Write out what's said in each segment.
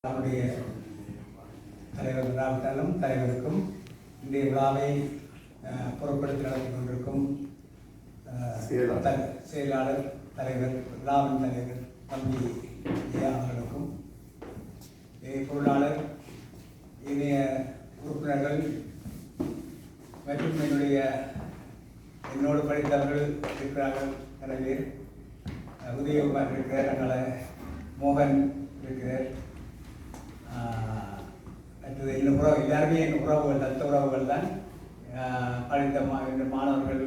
நம்முடைய தலைவர் விழாவிட்டாலும் தலைவருக்கும் இன்றைய விழாவை பொருட்படுத்தி நடத்தி கொண்டிருக்கும் செயலாளர் தலைவர் விழாவின் தலைவர் தம்பி ஜெயா அவர்களுக்கும் பொருளாளர் இணைய உறுப்பினர்கள் மற்றும் என்னோடு படித்தவர்கள் இருக்கிறார்கள் நிறைய பேர். உதயகுமார் இருக்கிறார், அதனால் மோகன் இருக்கிறார். அடுத்தது எங்கள் உறவு எல்லாருமே எங்கள் உறவுகள் தத்த உறவுகள் தான். படித்த மாணவர்கள்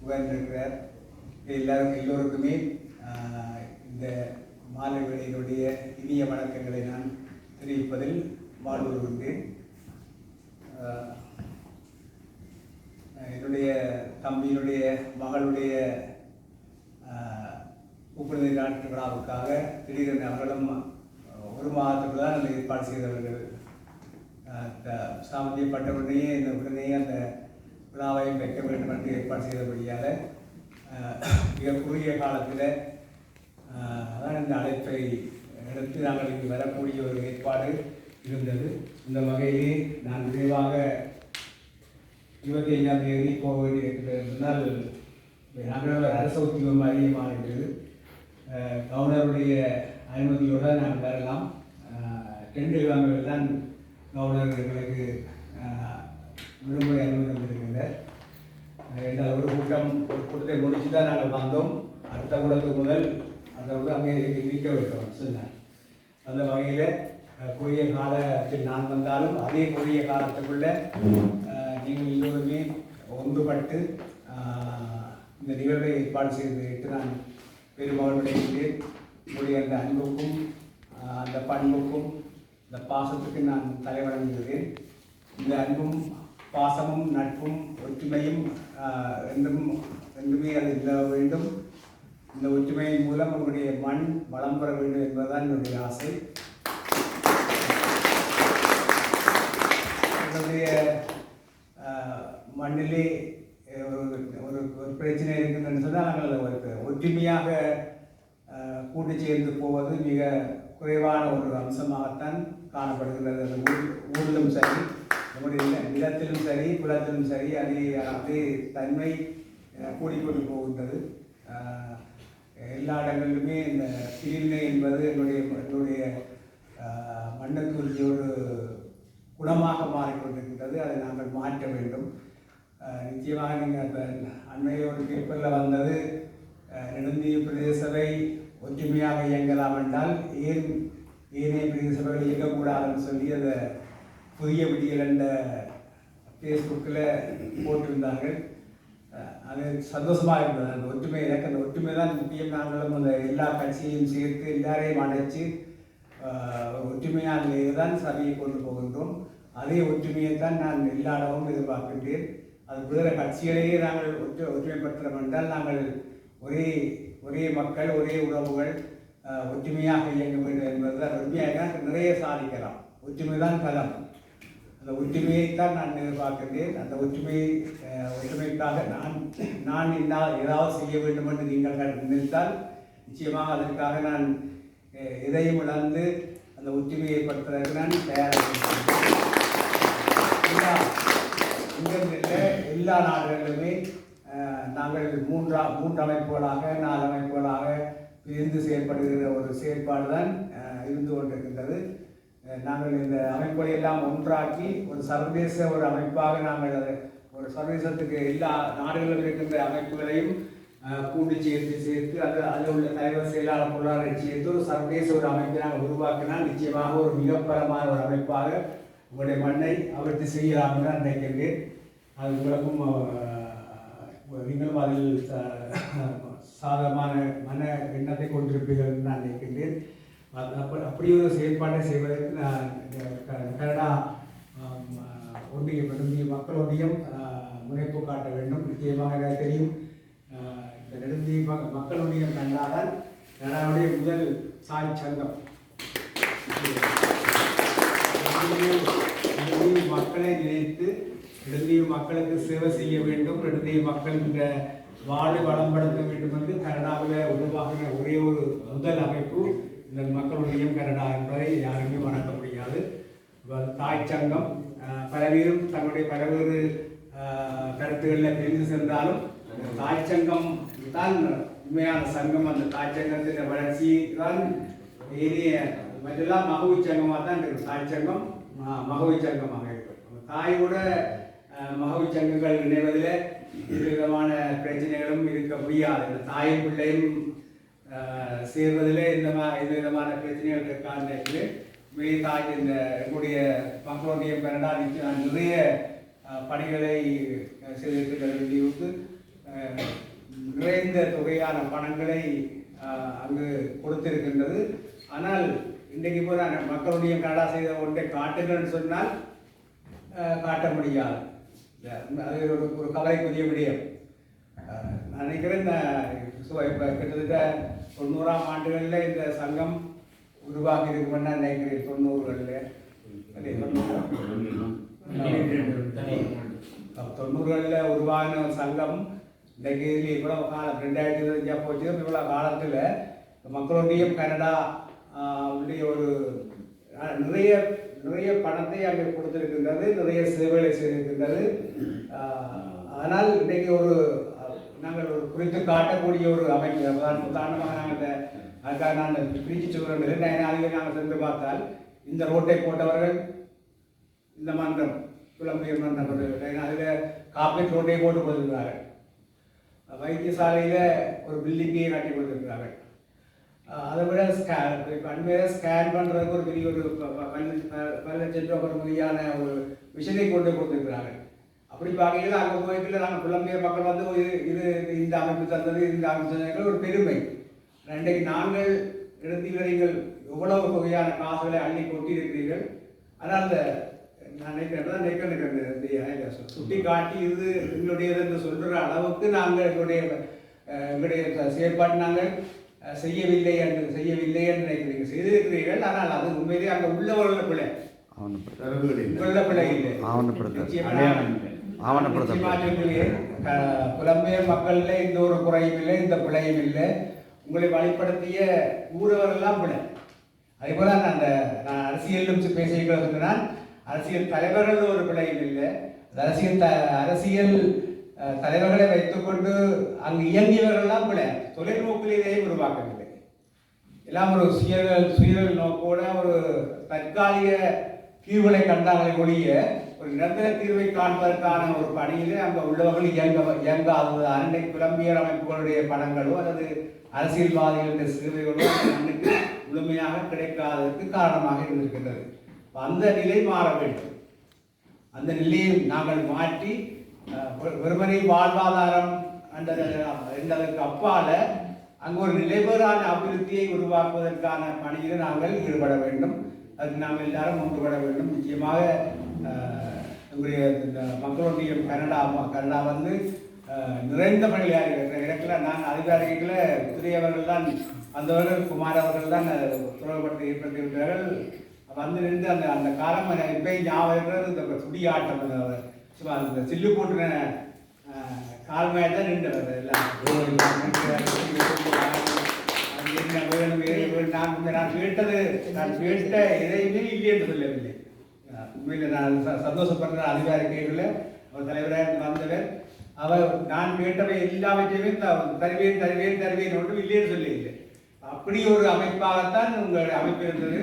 உயர்ந்திருக்கிறார். எல்லோருக்குமே இந்த மாலை வேளையினுடைய இனிய வணக்கங்களை நான் தெரிவிப்பதில் வாழ்வுறுகின்றேன். என்னுடைய தம்பியினுடைய மகளுடைய கூப்பிடுதல் நாட்டு விழாவுக்காக திடீரென அவர்களும் ஒரு மாதத்துக்கு தான் அந்த ஏற்பாடு செய்தவர்கள். சாமந்தியப்பட்டவுடனேயே அந்த விழாவை வைக்க வேண்டும் என்று ஏற்பாடு செய்தபடியால் மிக குறுகிய காலத்தில் அதான் இந்த அழைப்பை எடுத்து நாங்கள் இங்கு வரக்கூடிய ஒரு ஏற்பாடு இருந்தது. இந்த வகையிலே நான் விரைவாக 25ஆம் தேதி போக வேண்டியிருந்தால் நாங்கள் அரசு உத்தியோகம் அதிகமாகின்றது. கவர்னருடைய அனுமதியோடு நாங்கள் வரலாம். 2 கிழமைகள் தான் கவர்னர் எங்களுக்கு விடுமுறை அனுமதி தந்திருக்கின்றார். என்றால் ஒரு கூட்டத்தை முடித்து தான் நாங்கள் வந்தோம். அடுத்த கூட்டத்துக்கு முதல் அந்த அங்கே நிற்க வைக்கிறோம் சொன்னார். அந்த வகையில் குறுகிய காலத்தில் நான் வந்தாலும் அதே குறுகிய காலத்துக்குள்ள நீங்கள் எல்லோருமே ஒன்றுபட்டு இந்த நிகழ்வை ஏற்பாடு செய்து நான் பெருமகனுடைய உங்களுடைய அந்த அன்புக்கும் அந்த பண்புக்கும் இந்த பாசத்துக்கு நான் தலைவணங்குகிறேன். இந்த அன்பும் பாசமும் நட்பும் ஒற்றுமையும் ரெண்டுமே அது இருக்க வேண்டும். இந்த ஒற்றுமையின் மூலம் உங்களுடைய மண் வளம் பெற வேண்டும் என்பதுதான் என்னுடைய ஆசை. என்னுடைய மண்ணிலே ஒரு பிரச்சனை இருக்குன்னு சொன்னால் நாங்கள் ஒற்றுமையாக கூட்டு சேர்ந்து போவது மிக குறைவான ஒரு அம்சமாகத்தான் காணப்படுகிறது. அந்த ஊரிலும் சரி, நம்முடைய நிலத்திலும் சரி, குலத்திலும் சரி, அதே தன்மை கூடிக்கொண்டு போகின்றது. எல்லா இடங்களிலுமே இந்த பிரிவினை என்பது என்னுடைய மண்ணுக்கு ஒரு குணமாக மாறிக்கொண்டிருக்கின்றது. அதை நாங்கள் மாற்ற வேண்டும். நிச்சயமாக நீங்கள் இப்போ அண்மையில் ஒரு பேப்பரில் வந்தது, நெடுந்தீவு பிரதேச சபை ஒற்றுமையாக இயங்கலாம் என்றால் ஏனைய பிரதேச சபைகள் இயங்கக்கூடாதுன்னு சொல்லி அதை புதிய விடியல் என்ற ஃபேஸ்புக்கில் போட்டிருந்தார்கள். அது சந்தோஷமாக இருந்தது. அந்த ஒற்றுமை எனக்கு அந்த ஒற்றுமை தான் முக்கியம். நாங்களும் அந்த எல்லா கட்சியையும் சேர்த்து எல்லாரையும் அடைச்சி ஒற்றுமையான தான் சபையை கொண்டு போகின்றோம். அதே ஒற்றுமையைத்தான் நான் எல்லா இடமும் எதிர்பார்க்கின்றேன். அது வேறு கட்சிகளையே நாங்கள் ஒற்றுமைப்படுத்துகிறோம் என்றால் நாங்கள் ஒரே மக்கள், ஒரே உறவுகள் ஒற்றுமையாக இயங்க வேண்டும் என்பதுதான். ஒற்றுமையாக நிறைய சாதிக்கலாம். ஒற்றுமை தான் பலம். அந்த ஒற்றுமையைத்தான் நான் எதிர்பார்க்கின்றேன். அந்த ஒற்றுமைக்காக நான் ஏதாவது செய்ய வேண்டும் என்று நீங்கள் நினைத்தால் நிச்சயமாக அதற்காக நான் எதையும் இழந்து அந்த ஒற்றுமையை ஏற்படுத்துவதற்கு நான் தயாராக எல்லா நாடுகளிலுமே நாங்கள் மூன்று அமைப்புகளாக 4 அமைப்புகளாக பிரிந்து செயல்படுகிற ஒரு செயல்பாடு தான் இருந்து கொண்டிருக்கின்றது. நாங்கள் இந்த அமைப்புகளை எல்லாம் ஒன்றாக்கி ஒரு சர்வதேச ஒரு அமைப்பாக நாங்கள் ஒரு சர்வதேசத்துக்கு எல்லா நாடுகளிலும் இருக்கின்ற அமைப்புகளையும் கூட்டு சேர்த்து அதில் உள்ள தலைவர் செயலாளர் பொருளாளரை சேர்த்து ஒரு சர்வதேச ஒரு அமைப்பை நாங்கள் உருவாக்கினால் நிச்சயமாக ஒரு மிகப்பரமான ஒரு அமைப்பாக உங்களுடைய மண்ணை அபிவிருத்தி செய்யலாம் என்று நான் நினைக்கின்றேன். அது உங்களுக்கும் நீங்களும் அதில் சாதகமான மன எண்ணத்தை கொண்டிருப்பீர்கள் என்று நான் நினைக்கின்றேன். அப்படி ஒரு செயல்பாட்டை செய்வதற்கு நான் கனடா மக்கள் ஒன்றியம் முனைப்பு காட்ட வேண்டும். நிச்சயமாக எனக்கு தெரியும், இந்த நெடுந்தீவு மக்கள் ஒன்றியம் கண்டாதான் கனடாவுடைய முதல் சாய் சங்கம். மக்களை நினைத்து நெடுந்தீவு மக்களுக்கு சேவை செய்ய வேண்டும், நெடுந்தீவு மக்கள் இந்த வாழ்வை வளம்படுத்த வேண்டும் என்று கனடாவில் உருவாகின ஒரே ஒரு முதல் அமைப்பு இந்த மக்கள் ஒன்றியம் கனடா என்பதை யாருமே மறக்க தாய் சங்கம் பல பேரும் தங்களுடைய பல்வேறு கருத்துக்களில் பிரிந்து சென்றாலும் தாய் சங்கம் தான் உண்மையான சங்கம். அந்த தாய் சங்கத்தின் வளர்ச்சி தான் ஏனைய மற்றெல்லாம் மகவி சங்கமாக தான் இருக்கும். தாய் சங்கம் மகவி சங்கமாக இருக்கும். தாயோட மகவி சங்கங்கள் இணைவதில் இது விதமான பிரச்சனைகளும் இருக்க முடியாது. இந்த தாயும் பிள்ளையும் சேர்வதில் இந்த விதமான பிரச்சனைகள் இருக்கான்னு தாய் இந்த எங்களுடைய மக்களுடைய கனடா நிறைய பணிகளை செய்திருக்கிறது. நிறைந்த தொகையான பணங்களை அங்கு கொடுத்திருக்கின்றது. ஆனால் இன்றைக்கு போல மக்களுடைய கனடா செய்த ஒன்றை காட்டுங்கள்னு சொன்னால் காட்ட முடியாது. அது ஒரு கவலைக்குரிய விடயம். நான் நினைக்கிறேன் இப்போ கிட்டத்தட்ட 90ஆம் ஆண்டுகளில் இந்த சங்கம் உருவாக்கி இருக்குமென்னு நினைக்கிறேன். 90களில் 90களில் உருவான சங்கம் இன்றைக்கு இதில் இவ்வளோ காலம் 2025 போச்சு. இவ்வளோ காலத்தில் மக்களுடைய கனடா ஒரு நிறைய பணத்தை அங்கே கொடுத்திருக்கின்றது, நிறைய சேவைகளை செய்திருக்கின்றது. ஆனால் இன்றைக்கு நாங்கள் ஒரு குறித்து காட்டக்கூடிய ஒரு அமைப்பு. உதாரணமாக நாங்கள் அதுக்காக நான் பிரித்து சொல்கிறேன். அதில் நாங்கள் சென்று பார்த்தால் இந்த ரோட்டை போட்டவர்கள் இந்த மன்றம் புலம்பெயர் மன்றம், அதில் காப்பீட்டு ரோட்டை போட்டு கொடுத்திருக்கிறார்கள். வைத்தியசாலையில் ஒரு பில்டிங்கை கட்டி கொடுத்திருக்கிறார்கள். அதை விட ஸ்கேன் பண்ணுறதுக்கு ஒரு பெரிய ஒரு 10 லட்சம் ரூபா பெறுமதியான ஒரு விஷயத்தை கொண்டு கொடுத்துருக்கிறாங்க. அப்படி பார்க்கல அங்கே போய்ட்டு நாங்கள் புலம்பெயர் மக்கள் வந்து இது இந்த அமைப்பு தந்தது, இந்த அமைப்பு தந்தது ஒரு பெருமை. இன்றைக்கு நாங்கள் நீங்கள் எவ்வளவு தொகையான காசுகளை அள்ளி கொட்டியிருக்கிறீர்கள். ஆனால் அந்த நான் நினைக்கிறேன் சுட்டி காட்டி இது எங்களுடையது என்று சொல்கிற அளவுக்கு நாங்கள் எங்களுடைய செயற்பாடு நாங்கள் செய்யவில்லை என்று நினைக்கிறீங்க, செய்திருக்கிறீர்கள். ஆனால் அது உண்மையிலே அங்கே உள்ளவர்கள் பிள்ளை, உள்ள பிள்ளை இல்லை. புலம்பெயர் மக்கள்ல எந்த ஒரு குறையும் இல்லை, இந்த பிள்ளையும் இல்லை. உங்களை வழிப்படுத்திய ஊரவரெல்லாம் பிள்ளை. அதே போல நான் அரசியலும் பேசியிருக்கிறேன். அரசியல் தலைவர்கள் ஒரு பிள்ளையும் இல்லை. அரசியல் தலைவர்களை வைத்துக்கொண்டு அங்கு இயங்கியவர்கள்லாம் பிள்ளை. தொலைநோக்கிலேயே உருவாக்கவில்லை. எல்லாம் ஒரு சுயல் நோக்கோட ஒரு தற்காலிக தீர்வுகளை கண்டாங்களை ஒழிய ஒரு நிரந்தர தீர்வை காண்பதற்கான ஒரு பணியிலே அங்கே உள்ளவர்கள் இயங்காதது. அன்றைக்கு புலம்பெயர் அமைப்புகளுடைய பணங்களோ அல்லது அரசியல்வாதிகளுடைய சேவைகளோ மண்ணுக்கு முழுமையாக கிடைக்காததற்கு காரணமாக இருந்திருக்கின்றது. அந்த நிலை மாற வேண்டும். அந்த நிலையை நாங்கள் மாற்றி வெறுமனை வாழ்வாதாரம் என்பதற்கு அப்பால அங்கு ஒரு நிலைபெறான அபிவிருத்தியை உருவாக்குவதற்கான பணியில் நாங்கள் ஈடுபட வேண்டும். அதுக்கு நாங்கள் எல்லாரும் ஒன்றுபட வேண்டும். நிச்சயமாக நம்முடைய மக்களுடைய கனடா வந்து நிறைந்த பணியாளர்கள் இடத்துல நான் அதிகாரிகளை உத்திரியவர்கள் தான் வந்தவர்கள், குமார் அவர்கள் தான் துறவுபடுத்தி ஏற்பட்டிருக்கிறார்கள். வந்து நின்று அந்த காலம் இப்போ ஞாபகம் இந்த சுடியாட்டம் சும்மா அந்த சில்லு போட்டுன கால்மையாக தான் நின்றவர் எல்லாம். நான் கேட்ட எதையுமே இல்லை என்று சொல்லவில்லை. உண்மையில் நான் சந்தோஷப்படுற அதிகாரி கேட்கல. அவர் தலைவராக வந்தவர். அவர் நான் கேட்டவை எல்லாவற்றையுமே தருவேன் ஒன்றும் இல்லைன்னு சொல்லி இல்லை. அப்படி ஒரு அமைப்பாகத்தான் உங்களுடைய அமைப்பு இருந்தது.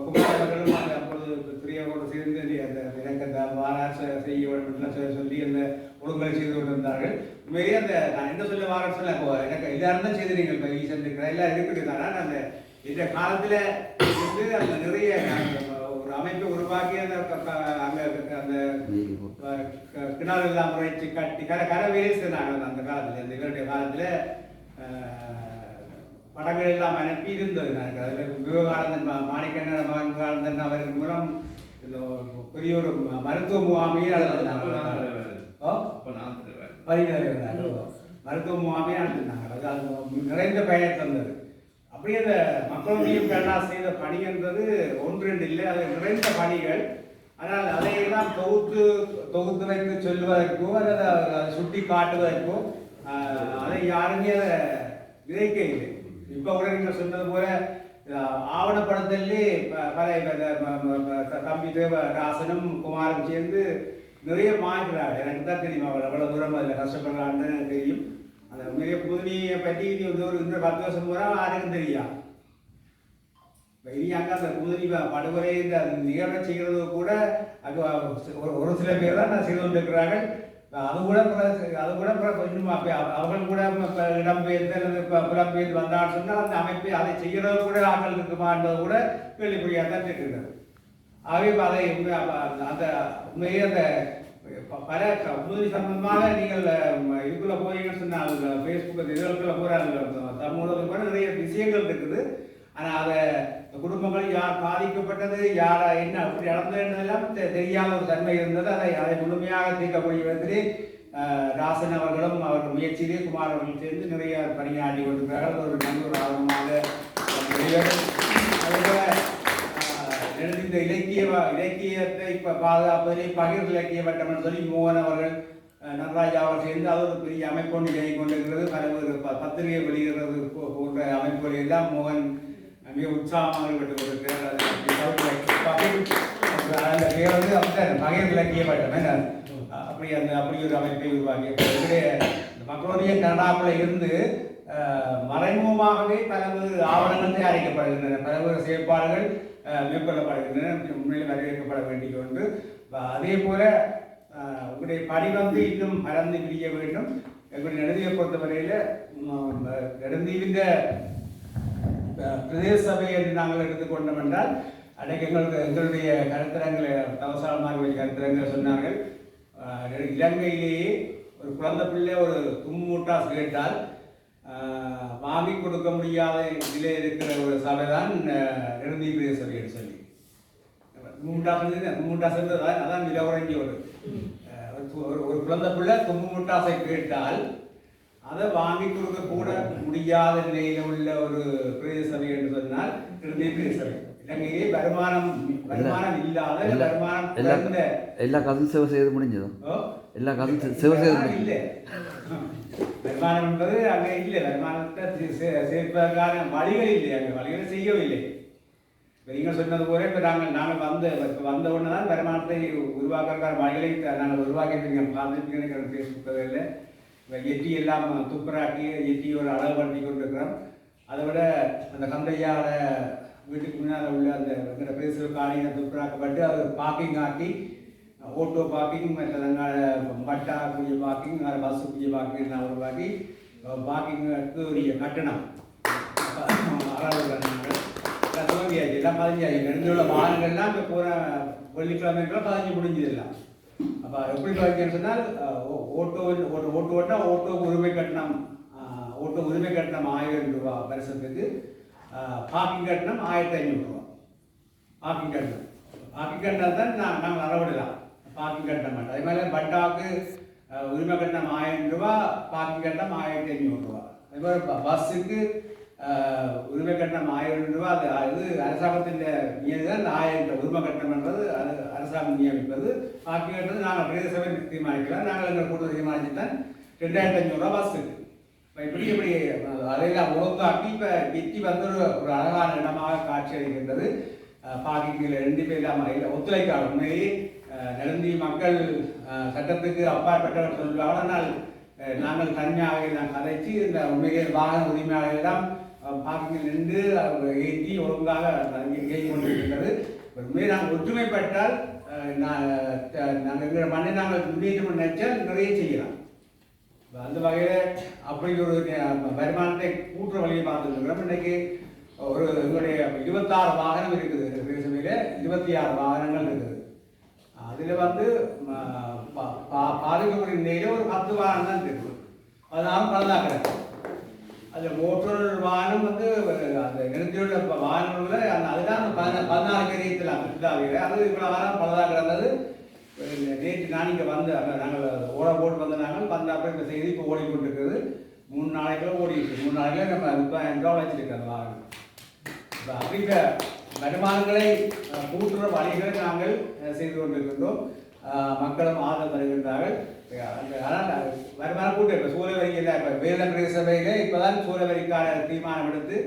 குமாரர்களும் அப்பொழுது பிரியவோடு சேர்ந்து எனக்கு அந்த வாராச செய்ய வேண்டும் சொல்லி அந்த ஒழுங்குகளை செய்து கொண்டிருந்தார்கள். உண்மையிலே நான் என்ன சொல்ல வாரம் சொல்ல எனக்கு எல்லாரும் தான் செய்திருக்கீங்க. இப்போ ஈசன் இருக்கிற எல்லாம் இருக்குது. ஆனால் அந்த இந்த காலத்தில் வந்து அந்த நிறைய ஒரு அமைப்பை உருவாக்கி அந்த கிணறு எல்லாம் முறைச்சு கட்டி கரை வேஸ்ட் அந்த காலத்தில் அந்த இவருடைய காலத்தில் படங்கள் எல்லாம் அனுப்பி இருந்தது. அதில் விவேகானந்தன் மாணிக்கண்ணன் மகானந்தன் அவர்கள் மூலம் பெரிய ஒரு மருத்துவ முகாமையே மருத்துவ முகாமையே நடத்தினாங்க. அது நிறைந்த பயனை தந்தது. அப்படியே அந்த மக்களுடைய கனடா செய்த பணி என்பது ஒன்று இல்லை, அது நிறைந்த பணிகள். ஆனால் அதையெல்லாம் தொகுத்து வைத்து சொல்வதற்கோ அல்லது அதை சுட்டி காட்டுவதற்கோ அதை யாருமே அதை விதைக்க இல்லை. இப்போ கூட நீங்கள் சொன்னது போல ஆவணப்படத்திலே தம்பி தேவராசனும் குமாரும் சேர்ந்து நிறைய மாய்க்கிறாங்க. எனக்கு தான் தெரியும் அவர் எவ்வளோ தூரம் அதில் கஷ்டப்படுறான்னு தெரியும். அந்த நிறைய புதுமையை பற்றி ஒரு 10 வருஷம் பூரா யாருக்கும் தெரியும். இனி அங்கே அந்த புதுமை படுகொலை இந்த நிகழ்வை செய்கிறது கூட அங்கே ஒரு சில பேர் தான் செய்து கொண்டிருக்கிறார்கள். அது கூட இன்னும் அவர்கள் கூட இடம்பெயர்ந்து அல்லது புலம்பெயர்ந்து வந்தான்னு சொன்னால் அந்த அமைப்பை அதை செய்கிறது கூட ஆக்கள் இருக்குமா என்பது கூட கேள்விக்குறியாக தான் இருக்கிறது. ஆகவே அதை அந்த உண்மையே அந்த பல புதுமை சம்பந்தமாக நீங்கள் இதுக்குள்ள போறீங்கன்னு சொன்னால் ஃபேஸ்புக் இதழ்குள்ள போகிறாங்க சமூகத்தில் கூட நிறைய விஷயங்கள் இருக்குது. ஆனால் அதை குடும்பங்கள் யார் பாதிக்கப்பட்டது யார் என்ன அப்படி நடந்ததெல்லாம் தெரியாத ஒரு தன்மை இருந்தது. அதை முழுமையாக தீர்க்கக்கூடிய விதத்திலே ராசன் அவர்களும் அவர்கள் முயற்சியிலே குமார் அவர்கள் சேர்ந்து நிறைய பணியாற்றி கொண்டிருக்கிறார்கள். ஒரு நல்ல ஒரு ஆர்வமாக அதுபோல இந்த இலக்கியத்தை இப்போ பாதுகாப்பதிலே பகிர் இலக்கிய வட்டம் என்று சொல்லி மோகன் அவர்கள் நடராஜா அவர்கள் சேர்ந்து அது ஒரு பெரிய அமைப்பொன்று இயங்கி கொண்டிருக்கிறது. பல்வேறு பத்திரிகை வெளியிடுறது போன்ற அமைப்புகள் எல்லாம் மோகன் மிக உற்சாகமாக ஈடுபட்டு கொண்டிருக்கிறார். அந்த பேர் வந்து அப்படித்தான் பகிர் இலக்கிய வட்டம் என்ன அப்படி ஒரு அமைப்பை உருவாக்கிய மக்களுடைய கனடாவில் இருந்து மறைமுகமாகவே பல்வேறு ஆவணங்கள் தயாரிக்கப்படுகின்றன, பல்வேறு செயற்பாடுகள் மேற்கொள்ளப்படுகின்றன. உண்மையில் வரவேற்கப்பட வேண்டிய ஒன்று. அதே போல உங்களுடைய பணி வந்து இன்னும் பறந்து பிரிய வேண்டும். எங்களுடைய நெடுந்தீவை பொறுத்தவரையில் நெடுந்தீவின் பிரதேச சபை என்று நாங்கள் எடுத்துக்கொண்டோம் என்றால் அன்றைக்கு எங்களுடைய கருத்தரங்களை தவசாலமாக கருத்தரங்களை சொன்னார்கள். இலங்கையிலேயே ஒரு குழந்தை பிள்ளை ஒரு தும்மூட்டாஸ் கேட்டால் வாங்கி கொடுக்க முடியாத நிலையில் இருக்கிற ஒரு சபை தான் நெடுந்தீவு பிரதேச சபை என்று சொல்லி தும்மூட்டாஸ் அதான் விலை உறைஞ்சி ஒரு குழந்தை பிள்ளை தும்மூட்டாசை கேட்டால் அதை வாங்கி கொடுக்க கூட முடியாத நிலையில் உள்ள ஒரு பிரதேச சபை என்று சொன்னால் நெடுந்தீவு பிரதேச சபை. இலங்கையிலே வருமானம் இல்லாத வருமானம் எல்லா காசும் சேவை செய்து முடிஞ்சதும் எல்லா காசும் சேவை செய்து இல்லை. வருமானம் என்பது அங்கே இல்லை. வருமானத்தை சேர்ப்பதற்கான வழிகள் இல்லை, அங்கே வழிகளை செய்யவில்லை. இப்போ நீங்கள் சொன்னது போல இப்போ நாங்கள் வந்த உடனே தான் வருமானத்தை உருவாக்குறதுக்கான வழிகளை நாங்கள் உருவாக்கி பார்த்துருப்பீங்க ஃபேஸ்புக்கில். எட்டி எல்லாம் துப்புராக்கி எட்டி ஒரு அளவு பண்ணி கொண்டிருக்கிறோம். அதை விட அந்த கந்தையாட வீட்டுக்கு முன்னால் உள்ள அந்த பிரதேச காணியை துப்புராக்கப்பட்டு அது பார்க்கிங் ஆக்கி ஓட்டோ பார்க்கிங் மற்ற மட்டாக்குரிய பார்க்கிங் பஸ்ஸுக்குரிய பார்க்கிங் உருவாக்கி பார்க்கிங்க்கு உரிய கட்டணம் துவங்கியாச்சு. எல்லாம் 15 நெடுந்துள்ள வாகனங்கள்லாம் இப்போ போகிற வெள்ளிக்கிழமைக்குள்ள 15 முடிஞ்சதெல்லாம். அப்போ எப்படி துவங்கின்னு சொன்னால் ஓட்டோன்னா ஓட்டோக்கு உரிமை கட்டணம் 1000 ரூபா வருஷத்துக்கு. பார்க்கிங் கட்டணம் 1500 ரூபா. பார்க்கிங் கட்டணம் தான் நாங்கள் அளவிடலாம். பார்க்கிங் கட்டணம் மாட்டோம். அதே மாதிரி பட்டாவுக்கு உரிமை கட்டணம் 1000 ரூபா, பார்க்கிங் கட்டணம் 1500 ரூபா. அதே மாதிரி பஸ்ஸுக்கு உரிமை கட்டணம் 1000 ரூபா. அது அரசாங்கத்தின் நியதி தான். அந்த 1000 உரிமை கட்டணம் என்பது அது அரசாங்கம் நியமிப்பது. பார்க்கிங் கட்டணம் நாங்கள் பிரதேச சபை தீர்மானிக்கலாம். நாங்கள் எங்கள் கூட்டத்தை தீர்மானித்து தான் 2500 ரூபா பஸ்ஸுக்கு. இப்படி அதையெல்லாம் ஒழுங்காக்கி இப்போ வெற்றி வந்து ஒரு அழகான இடமாக காட்சி அளிக்கின்றது. பார்க்கிங்கில் 2 பேர் இல்லாமல் ஒத்துழைக்காது. உண்மையே நெடுந்தீவு மக்கள் சட்டத்துக்கு அப்பாற்பட்டவர் சொல்வார்கள். ஆனால் நாங்கள் தனியாக நான் கதைச்சு இந்த உண்மையிலே வாகன உரிமையாளர்கள் எல்லாம் பார்க்கிங்கில் நின்று ஏற்றி ஒழுங்காக இயங்கி கொண்டிருக்கின்றது. உண்மையை நாங்கள் ஒற்றுமைப்பட்டால் நாங்கள் எங்கள் மண்ணை நாங்கள் முன்னேற்றம் நினைச்சால் நிறைய செய்யலாம். அந்த வகையில் அப்படி ஒரு வருமானத்தை கூட்டுற வழியை பார்த்துருக்கிறோம். இன்றைக்கு ஒரு எங்களுடைய 26 வாகனம் இருக்குது. பிரதேசமையில் 26 வாகனங்கள் இருக்குது. அதில் வந்து பாதிக்கக்கூடிய நிலையில் ஒரு 10 வாகனம் தான் இருக்குது. அதனாலும் பழுதாக்கிறாங்க. அதில் மோட்டர் வாகனம் வந்து அந்த நிறுத்தியுள்ள வாகனங்களில் அதுதான் 14 பேரியத்தில் இல்லாத அது இவ்வளோ வாகனம் பழுதாக்கிறது. நேற்று நான் இங்கே வந்து நாங்கள் ஓட போட்டு வந்த நாங்கள் வந்தப்போ இந்த செய்தி இப்போ ஓடிக்கொண்டிருக்கிறது. 3 நாளைக்குள்ள ஓடிட்டு 3 நாளைக்குள்ள நம்ம 30,000 ரூபா வச்சுருக்கோம் அந்த வாகனம். இப்போ அப்படிங்கிற வருமானங்களை கூட்டுற வழிகளை நாங்கள் செய்து கொண்டிருக்கின்றோம். மக்களும் ஆதரவு தருகின்றார்கள். ஆனால் வருமானம் கூட்டு இப்போ சூழல் வரியில் இப்போ வேலை பிரதேச சபையில் இப்போ தான் சூழல் வரிக்கான தீர்மானம் எடுத்து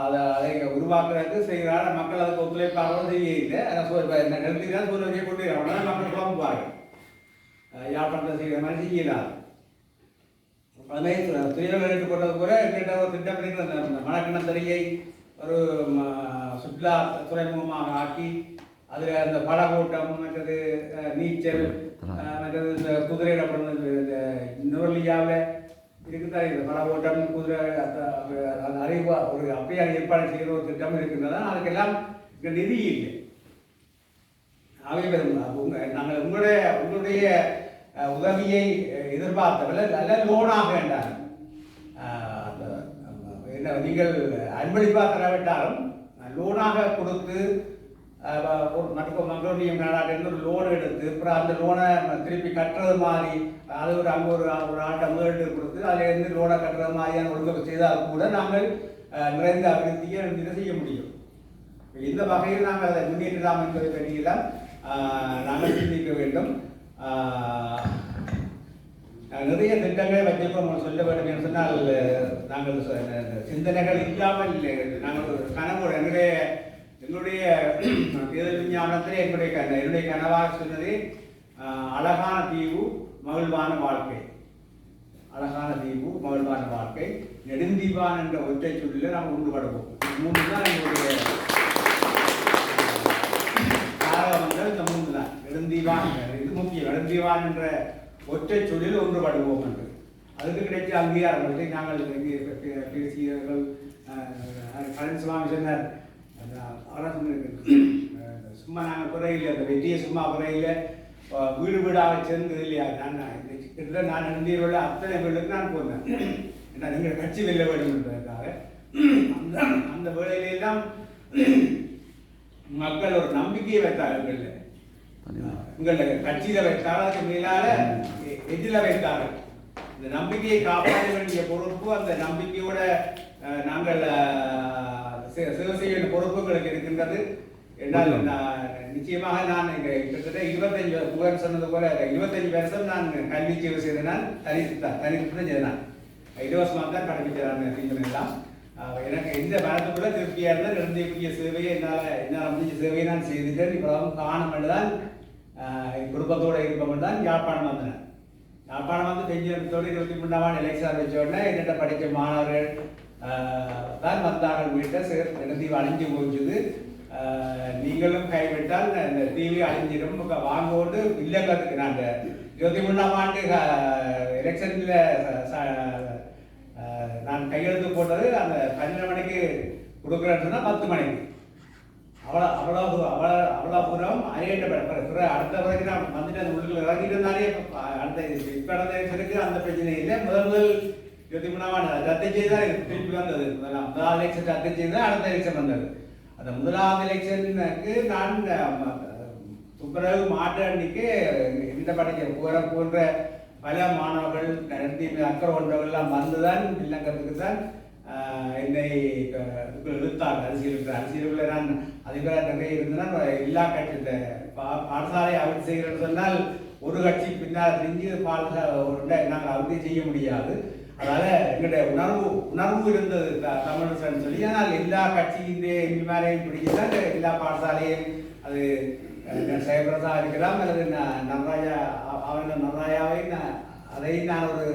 அதை உருவாக்குறதுக்கு செய்கிறார். மக்கள் அதுக்கு ஒத்துழைப்பாகவும் செய்யல. நிறுத்திதான் சொல்ல வரைய கொண்டு அவனால் மக்கள் குழம்புவார்கள். யாழ்ப்பாணத்தை செய்கிற மாதிரி செய்யலாம். அதுமாதிரி துறைகள் எடுத்துக்கொண்டது கூட எங்கிட்ட ஒரு திட்டம் இருக்கிற அந்த மணக்கிணத்தறியை ஒரு சுற்றுலா துறைமுகமாக ஆக்கி அதில் அந்த படகோட்டம், மற்றது நீச்சல், மற்றது இந்த குதிரையிடப்படுறது இந்த நுரலியாவில் இருக்குதான். இந்த படகோட்டம், குதிரை அந்த அறிவா ஒரு அப்படியே ஏற்பாடு செய்கிற ஒரு திட்டம் இருக்கின்றதா. அதுக்கெல்லாம் இங்கே நிதி இல்லை. ஆகவே நாங்கள் உங்களுடைய உதவியை எதிர்பார்த்தவர்கள் நல்ல லோனாக வேண்டாம். என்ன நீங்கள் அன்பளிப்பாக தரவிட்டாலும் லோனாக கொடுத்து மக்களுடைய நாடாட்டிலிருந்து ஒரு லோன் எடுத்து அப்புறம் அந்த லோனை திருப்பி கட்டுறது மாதிரி அது ஒரு அங்கே ஒரு ஆட்டை முதலீட்டு கொடுத்து அதிலிருந்து லோனை கட்டுறது மாதிரியான ஒழுங்கு செய்தால் கூட நாங்கள் நிறைந்த அபிவிருத்தியை செய்ய முடியும். இந்த வகையில் நாங்கள் அதை முன்னேற்றலாம் என்பதை பற்றியெல்லாம் நாங்கள் சிந்திக்க வேண்டும். நிறைய திட்டங்களை வச்சிருக்கோம் சொல்ல வேண்டும் என்று சொன்னால் நாங்கள் சிந்தனைகள் இல்லாமல் நாங்கள் கனவோடு எங்களுடைய தேர்தல் விஞ்ஞானத்தில் என்னுடைய கனவாக சொன்னது அழகான தீவு மகிழ்வான வாழ்க்கை. அழகான தீவு மகிழ்வான வாழ்க்கை நெடுந்தீவான் என்ற ஒற்றை சொல்லில் நாம் ஒன்றுபடுவோம். மூன்று தான் எங்களுடைய காரகங்கள். இந்த மூன்று தான் நெடுந்தீவான். இது முக்கியம். நெடுந்தீவான் என்ற ஒற்றை சொல்லில் ஒன்றுபடுவோம் என்று அதுக்கு கிடைச்ச அங்கீகாரங்களை நாங்கள் பேசியவர்கள் பழனிசுவாமி சொன்னார். சும்மா நாங்கள் குறையில் அந்த வெற்றியை சும்மா குறையில் வீடு வீடாக சேர்ந்தது இல்லையா. நான் நந்தியோட அத்தனை வீடுக்கு நான் போனேன். ஏன்னா நீங்கள் கட்சி வெல்ல வேண்டும் என்பதற்காக அந்த வேளையிலெல்லாம் மக்கள் ஒரு நம்பிக்கையை வைத்தார்கள். உங்களை கட்சியில் வைத்தால் அதுக்கு மேலால எதில் வைத்தார்கள். இந்த நம்பிக்கையை காப்பாற்ற வேண்டிய பொறுப்பு அந்த நம்பிக்கையோட நாங்கள் சேவை செய்ய பொறுப்புகளுக்கு இருக்கின்றது. என்றால் நிச்சயமாக நான் கிட்டத்தட்ட 25 சொன்னது போல 25 வருஷம் நான் கல்வி சேவை செய்தேன். நான் தனித்து செய்தேன். இலவசமாக தான் கடைபிடிச்சேன் எல்லாம். எனக்கு எந்த மனத்துக்குள்ள திருப்தியாக இருந்தால் இருந்திய சேவையை என்னால் முடிஞ்ச சேவையை நான் செய்துட்டேன். இப்போ காணும் தான் குடும்பத்தோடு இருப்பவன் தான் யாழ்ப்பாணம் வந்தேன். யாழ்ப்பாணம் வந்து பெஞ்சோடு 23ஆம் எலெக்ஷன் வச்ச உடனே என்னிட்ட படித்த மாணவர்கள் தான் வந்தார்கள். வீட்டை நிறுத்தி அழிஞ்சு போச்சுது. நீங்களும் கைவிட்டால் இந்த டிவி அழிஞ்சிடும் வாங்கோண்டு இல்லைங்கிறதுக்கு நான் 23ஆம் ஆண்டு எலெக்ஷனில் நான் கையெழுத்து போட்டது அந்த 12 மணிக்கு கொடுக்குறேன்னு சொன்னால் 10 மணிக்கு அவ்வளோ தூரம் அடுத்த பிறகு நான் வந்துட்டு அந்த உள்ளுக்குள்ள இறங்கிட்டு இருந்தாலே அடுத்த இப்போ நடந்த எலெக்ஷனுக்கு அந்த பிரச்சனை இல்லை. முதல் 23ஆம் ஆண்டு ரத்து செய்தால் திருப்பி வந்தது. முதலாவது எலெக்ஷன் ரத்து செய்தால் அடுத்த எலெக்ஷன் வந்தது. அந்த முதலாவது எலெக்ஷனுக்கு நான் துப்புரவு மாட்டு அன்னைக்கு இந்த படிக்க போன்ற பல மாணவர்கள் நடத்தி அக்கறை கொண்டவர்கள்லாம் வந்துதான் இல்லங்கிறதுக்கு தான் என்னை இழுத்தாங்க. அரசியலுக்குள்ள நான் அதிகார நிறைய இருந்தேன்னா எல்லா கட்சி இந்த பாடசாலையை அபிவிருத்தி செய்கிறேன்னு சொன்னால் ஒரு கட்சி பின்னால் செஞ்சு பாடசாலை நாங்கள் அபிவிருத்தி செய்ய முடியாது. அதனால் எங்களுடைய உணர்வு இருந்தது தமிழ் சொல்லி. ஆனால் எல்லா கட்சியின் எம்பி மேலேயும் பிடிச்சுதான் எல்லா பாடசாலையும் அது செயல்படுறதா இருக்கலாம். அல்லது நன்றாயா அவர்கள் நன்றாயாவை அதையும் நான் ஒரு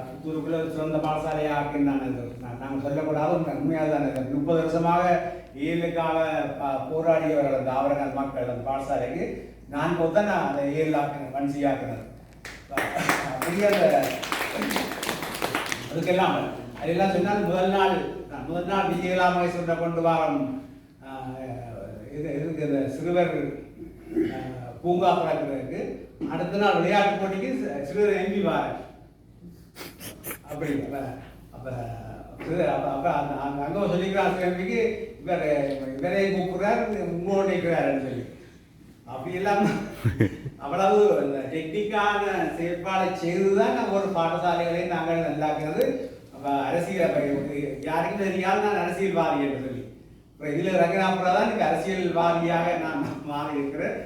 புத்தூருக்குள்ள சிறந்த பாடசாலையாக ஆக்கினான். நாங்கள் சொல்லக்கூடாது, உண்மையாக தான். 30 வருஷமாக ஏழுக்காக போராடியவர்கள் அந்த ஆவரங்கள் மக்கள் அந்த பாடசாலைக்கு நான் போதான் நான் அதை 7 ஆக்கினேன், வன்சி ஆக்கினது. அப்படியே அதுக்கெல்லாம் அதெல்லாம் சொன்னால் முதல் நாள் விஜயலாமை சொல்ற கொண்டு வாரம் இதுக்கு இந்த சிறுவர் பூங்கா பழக்கிறதுக்கு அடுத்த நாள் விளையாட்டு போட்டிக்கு சிறுவர் எம்பி வாரன். அப்படி அப்போ அங்கே சொல்லிக்கிறார் எம்பிக்கு இவரை கூப்பிடுறார் உங்களோட நிற்கிறாருன்னு சொல்லி. அப்படி இல்லாமல் அவ்வளவு டெக்னிக்கான செயற்பாடை செய்துதான் நாங்கள் ஒரு பாடசாலைகளை நாங்கள் நல்லாக்கிறது. அப்போ அரசியல் யாருக்கும் தெரியாது நான் அரசியல்வாதி என்று சொல்லி இப்போ இதில் இறங்கினாப்புறம் தான் எனக்கு அரசியல்வாதியாக நான் மாறி இருக்கிறேன்.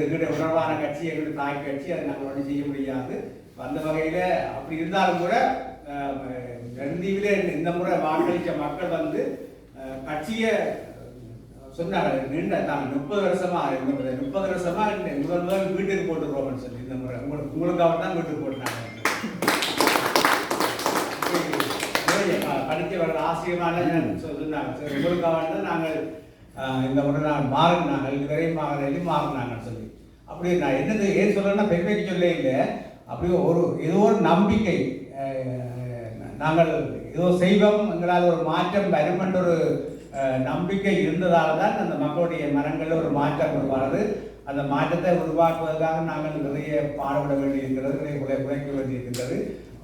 எங்களுடைய உணர்வான கட்சி, எங்களுடைய தாய் கட்சி, அதை நாங்கள் ஒன்றும் செய்ய முடியாது. அந்த வகையில் அப்படி இருந்தாலும் கூட நெடுந்தீவிலே இந்த முறை வாக்களித்த மக்கள் வந்து கட்சியை சொன்னாங்க நின்று நாங்கள் 30 வருஷமா 30 வருஷமா முதல் வீட்டுக்கு போட்டுருவோம்னு சொல்லி இந்த முறை உங்களுக்காக தான் வீட்டுக்கு போட்டுனாங்க. படித்தவர்கள் ஆசிரியமான சொன்னாங்க உங்களுக்காக தான் நாங்கள் இந்த முறை நாங்கள் மாறினாங்க இதுவரை மாறினாங்கன்னு சொல்லி. அப்படி நான் என்னது ஏன் சொல்றேன்னா பெருமைக்கு சொல்ல இல்லை, அப்படி ஏதோ ஒரு நம்பிக்கை நாங்கள் ஏதோ செய்வோம் எங்களால் ஒரு மாற்றம் வரும் என்ற ஒரு நம்பிக்கை இருந்ததால் தான் அந்த மக்களுடைய மனங்களில் ஒரு மாற்றம் உருவானது. அந்த மாற்றத்தை உருவாக்குவதற்காக நாங்கள் நிறைய பாடுபட வேண்டியிருக்கிறது, நிறைய உழைக்க வேண்டியிருக்கின்றது.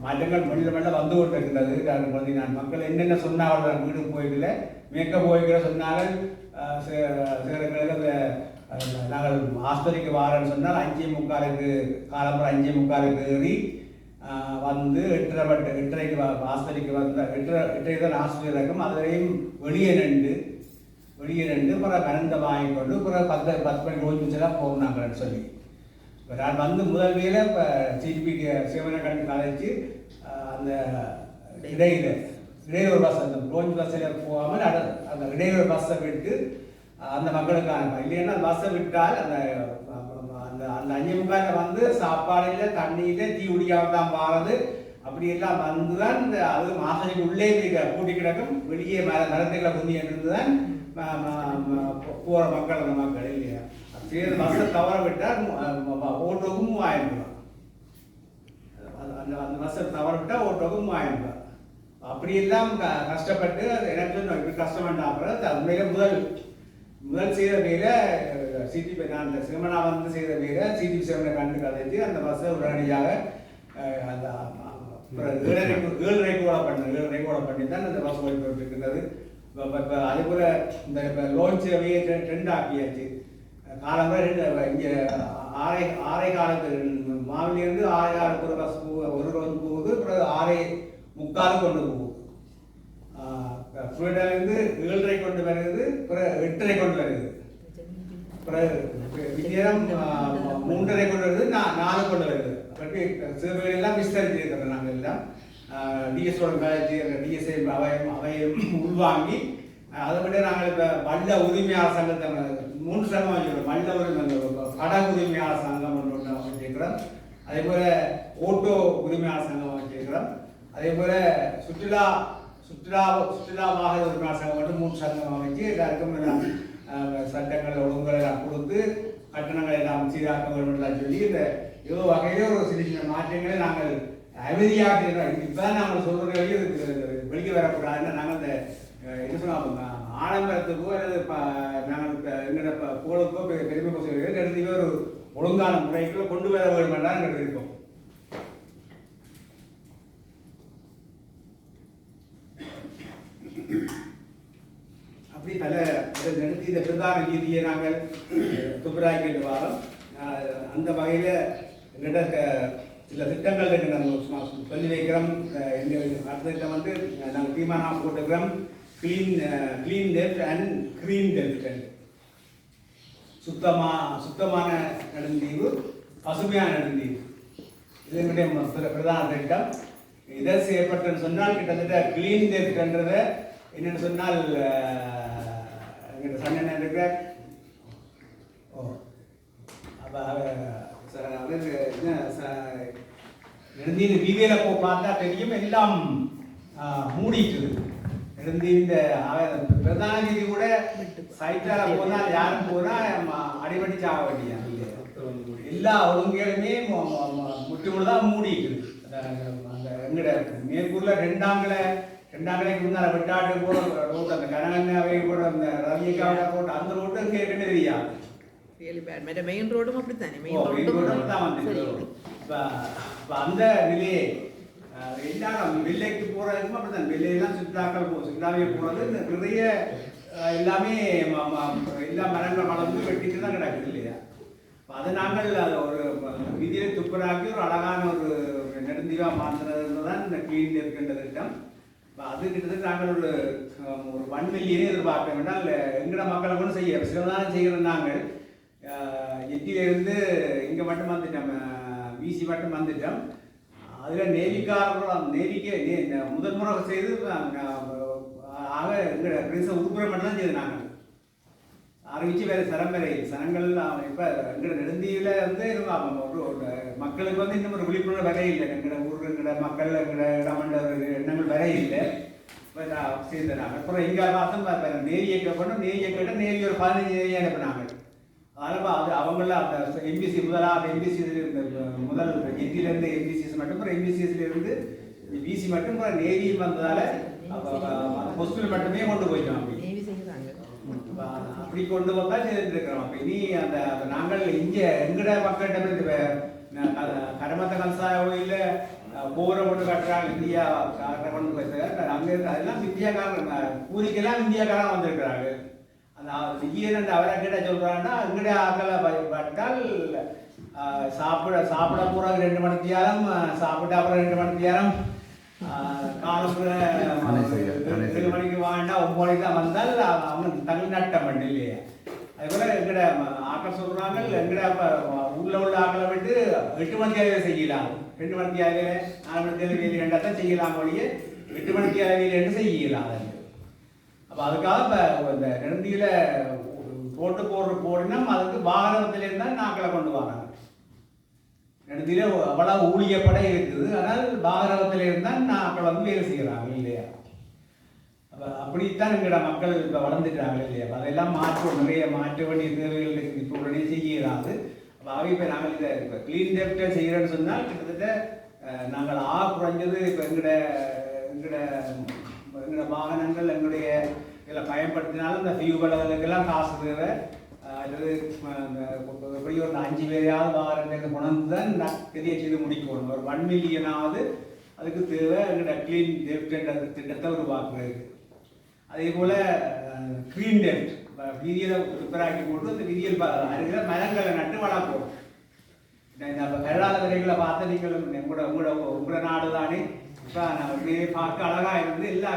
மாற்றங்கள் மெல்ல வந்து கொண்டிருக்கின்றது. நான் மக்கள் என்னென்ன சொன்னார்கள் வீடு போய்கல மேற்க போய்கிற சொன்னார்கள். நாங்கள் ஆஸ்பத்திரிக்கு வாரன்னு சொன்னால் 5:45 காலம்புற 5:45 ஏறி வந்து 8:30 ஆஸ்பத்திரிக்கு வந்த 8:30 தான் ஆஸ்பத்திரி இருக்கும். அதுவரையும் வெளியே நின்று பிறகு கனந்த வாங்கிக்கொண்டு பிறகு 10 மணி ரோஜெல்லாம் போனாங்கன்னு சொல்லி. இப்போ நான் வந்து முதல் வேலை இப்போ சிபிக்கு சிவனை கண்டு கலைச்சி அந்த இடையில ஒரு பஸ் அந்த ரோஜ் பஸ்ஸில் போகாமல் அந்த இடையில பஸ்ஸை விட்டு அந்த மக்களுக்கான இல்லைன்னா பஸ்ஸை விட்டால் அந்த அந்த 5:45 வந்து சாப்பாடில் தண்ணியில் தீ உடியாமல் தான் வாரது. அப்படியெல்லாம் வந்து தான் இந்த அது மாசத்துக்கு உள்ளே கூட்டி கிடக்கும். வெளியே மரத்துக்களை குந்தி இருந்து தான் போகிற மக்கள் அந்த மக்கள் இல்லையா. சரி பஸ்ஸை தவற விட்டால் ஓட்டோக்கும் 3000 ரூபா. அந்த பஸ்ஸை தவற விட்டால் ஓட்டோக்கும் 3000 ரூபா. அப்படியெல்லாம் கஷ்டப்பட்டு எனக்கு இப்படி கஷ்டப்பட்டாங்க. உண்மையில முதல் செய்த வேலை சிடிபி நான் சிவனா வந்து செய்த வேலை சிடிபி சிவனை கண்டு கதைச்சு அந்த பஸ்ஸை உடனடியாக அந்த 7:30 கூட பண்ணி தான் அந்த பஸ் ஓடிப்பட்டிருக்கிறது. இப்போ அதேபோல் இந்த இப்போ லோன் சேவையை ட்ரெண்ட் ஆக்கியாச்சு. காலம்பரை இங்கே 6 காலத்து மாவிலிருந்து 6 ஒரு பஸ் ஒரு ரோஜ் போகுது. அப்புறம் 6:45 கொண்டு போகுது. புயலிருந்து 7:30 கொண்டு வருகிறது. அப்புறம் 8:30 கொண்டு வருகிறது. அப்புறம் விஜயம் 3:30 கொண்டு வருது. 4 கொண்டு வருது. அப்படி சிறுவையெல்லாம் விஸ்தரிச்சிருக்கிறோம். நாங்கள் எல்லாம் டிஎஸோட கழிச்சு டிஎஸ்ஐ அவையும் உள்வாங்கி அதை விட நாங்கள் இப்போ வல்ல உரிமையாளர் சங்கத்தை 3 சங்கம் வச்சுக்கிறோம். வல்ல கடை உரிமையாளர் சங்கம் ஒன்று வச்சிருக்கிறோம். அதே போல் ஓட்டோ உரிமையாளர் சங்கம் வச்சிருக்கிறோம். அதே போல் சுற்றுலா உரிமையாளர் சங்கம் மட்டும் 3 சங்கம் அமைச்சு எல்லாருக்கும் சட்டங்கள் ஒழுங்குகளை எல்லாம் கொடுத்து கட்டணங்களை எல்லாம் சீராக்க வேண்டும் சொல்லி இந்த ஏதோ வகையிலே ஒரு சின்ன மாற்றங்களை நாங்கள் அமைதியாக இப்போதான் நாங்கள் சொல்கிற வெளியே வரக்கூடாதுன்னு நாங்கள் இந்த என்ன சொன்னோம் ஆடம்பரத்துக்கோ அல்லது நாங்கள் எங்களோட புகழுக்கோ பெருமைக்கோ சொல்கிறோம் எடுத்து ஒரு ஒழுங்கான முறைக்குள்ள கொண்டு வர வேண்டும் என்றால் எங்களுக்கு இருக்கும். அப்படி பல நடத்தி இந்த பிரதான நீதியை நாங்கள் துப்புராய்க்கு வாரம் அந்த வகையில் எங்கள்கிட்ட சில திட்டங்கள் நாங்கள் சொல்லி வைக்கிறோம். எங்கள் அடுத்த திட்டம் வந்து நாங்கள் தீர்மானம் போட்டுக்கிறோம். Clean dealt and green dealt. சுத்தமான நெடுந்தீவு, பசுமையான நெடுந்தீவு, இது எங்களுடைய பிரதான திட்டம். இதை செய்யப்பட்டன்னு சொன்னால் கிட்டத்தட்ட கிளீன் டெல்ட்ன்றதை என்னென்னு சொன்னால் எங்கிட்ட சண்டை இருக்க நெடுந்தீவு வீதியில போ பார்த்தா தெரியும் எல்லாம் மூடிட்டு. நெடுந்தீவு பிரதான வீதி கூட சைட்டால போனால் யாரும் போனா அடிபடி சாக வேண்டிய எல்லா ஒழுங்குகளுமே முற்றுமுழுதான் மூடிட்டு. அந்த எங்கட மேற்கூர்ல ரெண்டாங்கலைக்கு முன்னால வெட்டாட்டு போற ரோட் அந்த கனகண்ணாவை கூட அந்த ரவியக்காவோட ரோட் அந்த ரோட்டு இங்கே இருக்குன்னு தெரியாது. மெயின் ரோடும் அப்படித்தானே. அந்த நிலையை எல்லாரும் வெள்ளைக்கு போறதுக்கும் அப்படித்தான். வெள்ளையெல்லாம் சுற்றுலாவே போறது நிறைய எல்லாமே எல்லா மரங்கள் வளர்ந்து வெட்டிட்டு தான் கிடக்குது இல்லையா. அதை நாங்கள் அதை ஒரு விதியை துப்புராக்கி ஒரு அழகான ஒரு நெடுந்தீவா மாற்றுறது தான் இந்த கிளீன் இருக்கின்ற திட்டம். அது கிட்டத்தட்ட நாங்கள் ஒரு 1 மில்லியனே எதிர்பார்க்க வேண்டாம். இல்லை எங்கட மக்களை கூட செய்ய சிவதானம் செய்கிறோம். நாங்கள் எட்டியிலிருந்து இங்கே மட்டும் வந்துட்டோம், வீசி மட்டும் வந்துட்டோம். அதில் நேவிக்கு முதல் முறை செய்து ஆக எங்கள் பிரதேச உறுப்பினர் மட்டும் தான் செய்து நாங்கள் அறிவிச்சு வேறு சரம்பரை சனங்கள் இப்போ எங்களோட நெடுந்தீவில் வந்து ஒரு மக்களுக்கு வந்து இன்னும் ஒரு விழிப்புணர்வு வர இல்லை எங்களோட ஊர் எங்களோட மக்கள் எங்களோட இடமண்ட எண்ணங்கள் வர இல்லை இப்போ செய்தாங்க. அப்புறம் எங்கே பார்த்தோம் நேவியை கேட்கணும், நேவியை கேட்டால் நேவி ஒரு 15 நேவியை அனுப்பினாங்க. அதனால் அது அவங்கள அந்த எம்பிசி முதலாக எம்பிசி முதல் எட்டிலேருந்து எம்பிசிஎஸ் மட்டும் அப்புறம் எம்பிசிஎஸ்லேருந்து பிசி மட்டும் அப்புறம் நேவி வந்ததால் அந்த ஹாஸ்பிட்டல் மட்டுமே கொண்டு போயிட்டோம். அப்படி கொண்டு வந்தால் செய்துட்டு இருக்கிறோம். அப்போ இனி அந்த நாங்கள் இங்கே எங்கட மக்கள்கிட்ட கடமத்த கல்சாய கோயிலில் போரை கொண்டு கட்டுறாங்க இந்தியா கொண்டு போயிருக்காங்க. அங்கே அதெல்லாம் இந்தியாக்காரன் கூலிக்கெல்லாம் இந்தியாக்காரன் வந்திருக்கிறாங்க. அந்த விஜயன் அவரை கிட்ட சொல்கிறாங்கன்னா எங்கட ஆக்களை பட்டால் சாப்பிட போகிற 2 மணி நேரம் சாப்பிட்ட அப்புறம் 2 மணி நேரம் காலப்புற 7 மணிக்கு வாண்டா 9 மணிக்கு தான் வந்தால் அவங்க தமிழ் நட்டம் பண்ணு இல்லையா. அதுபோல் எங்கட ஆக்கள் சொல்கிறாங்க எங்கட ஊரில் உள்ள ஆக்களை விட்டு 8 மணிக்கு வேலை செய்யலாம், 2 மணிக்கு வேலை 4 மணிக்கு வேலை ரெண்டாக தான் செய்யலாம் ஒழிய 8 மணிக்கு வேலை செய்யலாம். அது அப்போ அதுக்காக இப்போ இந்த நெடுந்தியில் போட்டு போடினா அதுக்கு வாகனத்திலேருந்து தான் நாக்களை கொண்டு வராங்க. நெடுந்தியில் அவ்வளோ ஊழியப்பட இருக்குது, ஆனால் வாகனத்தில் இருந்தால் நாக்கள் வந்து வேலை செய்கிறாங்க இல்லையா. அப்போ அப்படித்தான் எங்களோட மக்கள் இப்போ வளர்ந்துட்டாங்க இல்லையா. அதெல்லாம் நிறைய மாற்ற வேண்டிய தேவைகள் இப்போ உடனே செய்யறாது. அப்போ இப்போ நாங்கள் இதை இப்போ க்ளீன் டெப்டை செய்கிறேன்னு சொன்னால் கிட்டத்தட்ட நாங்கள் குறைஞ்சது இப்போ எங்களோட வாகனங்கள் எங்களுடைய இதில் பயன்படுத்தினாலும் இந்த ஃபியூபலுக்கெல்லாம் காசு தேவை. அல்லது எப்படி ஒரு 5 பேரையாவது வாகனத்தை கொண்டு தான் பெரிய செய்து முடிக்கணும். ஒரு 1 மில்லியனாவது அதுக்கு தேவை எங்களோட க்ளீன் டெப்ட் திட்டத்தை உருவாக்குறது. அதே போல் க்ளீன் டெப்ட் வீதியில் ரிப்பேராக்கி போட்டு அந்த வீதியில் அருகில் மரங்களை நட்டு வளர்க்கணும். இந்த கரடாத விரைகளை பார்த்து நீங்கள் உங்களோட நாடு தானே இப்போ அப்படியே பார்க்க அழகாக இருந்து எல்லா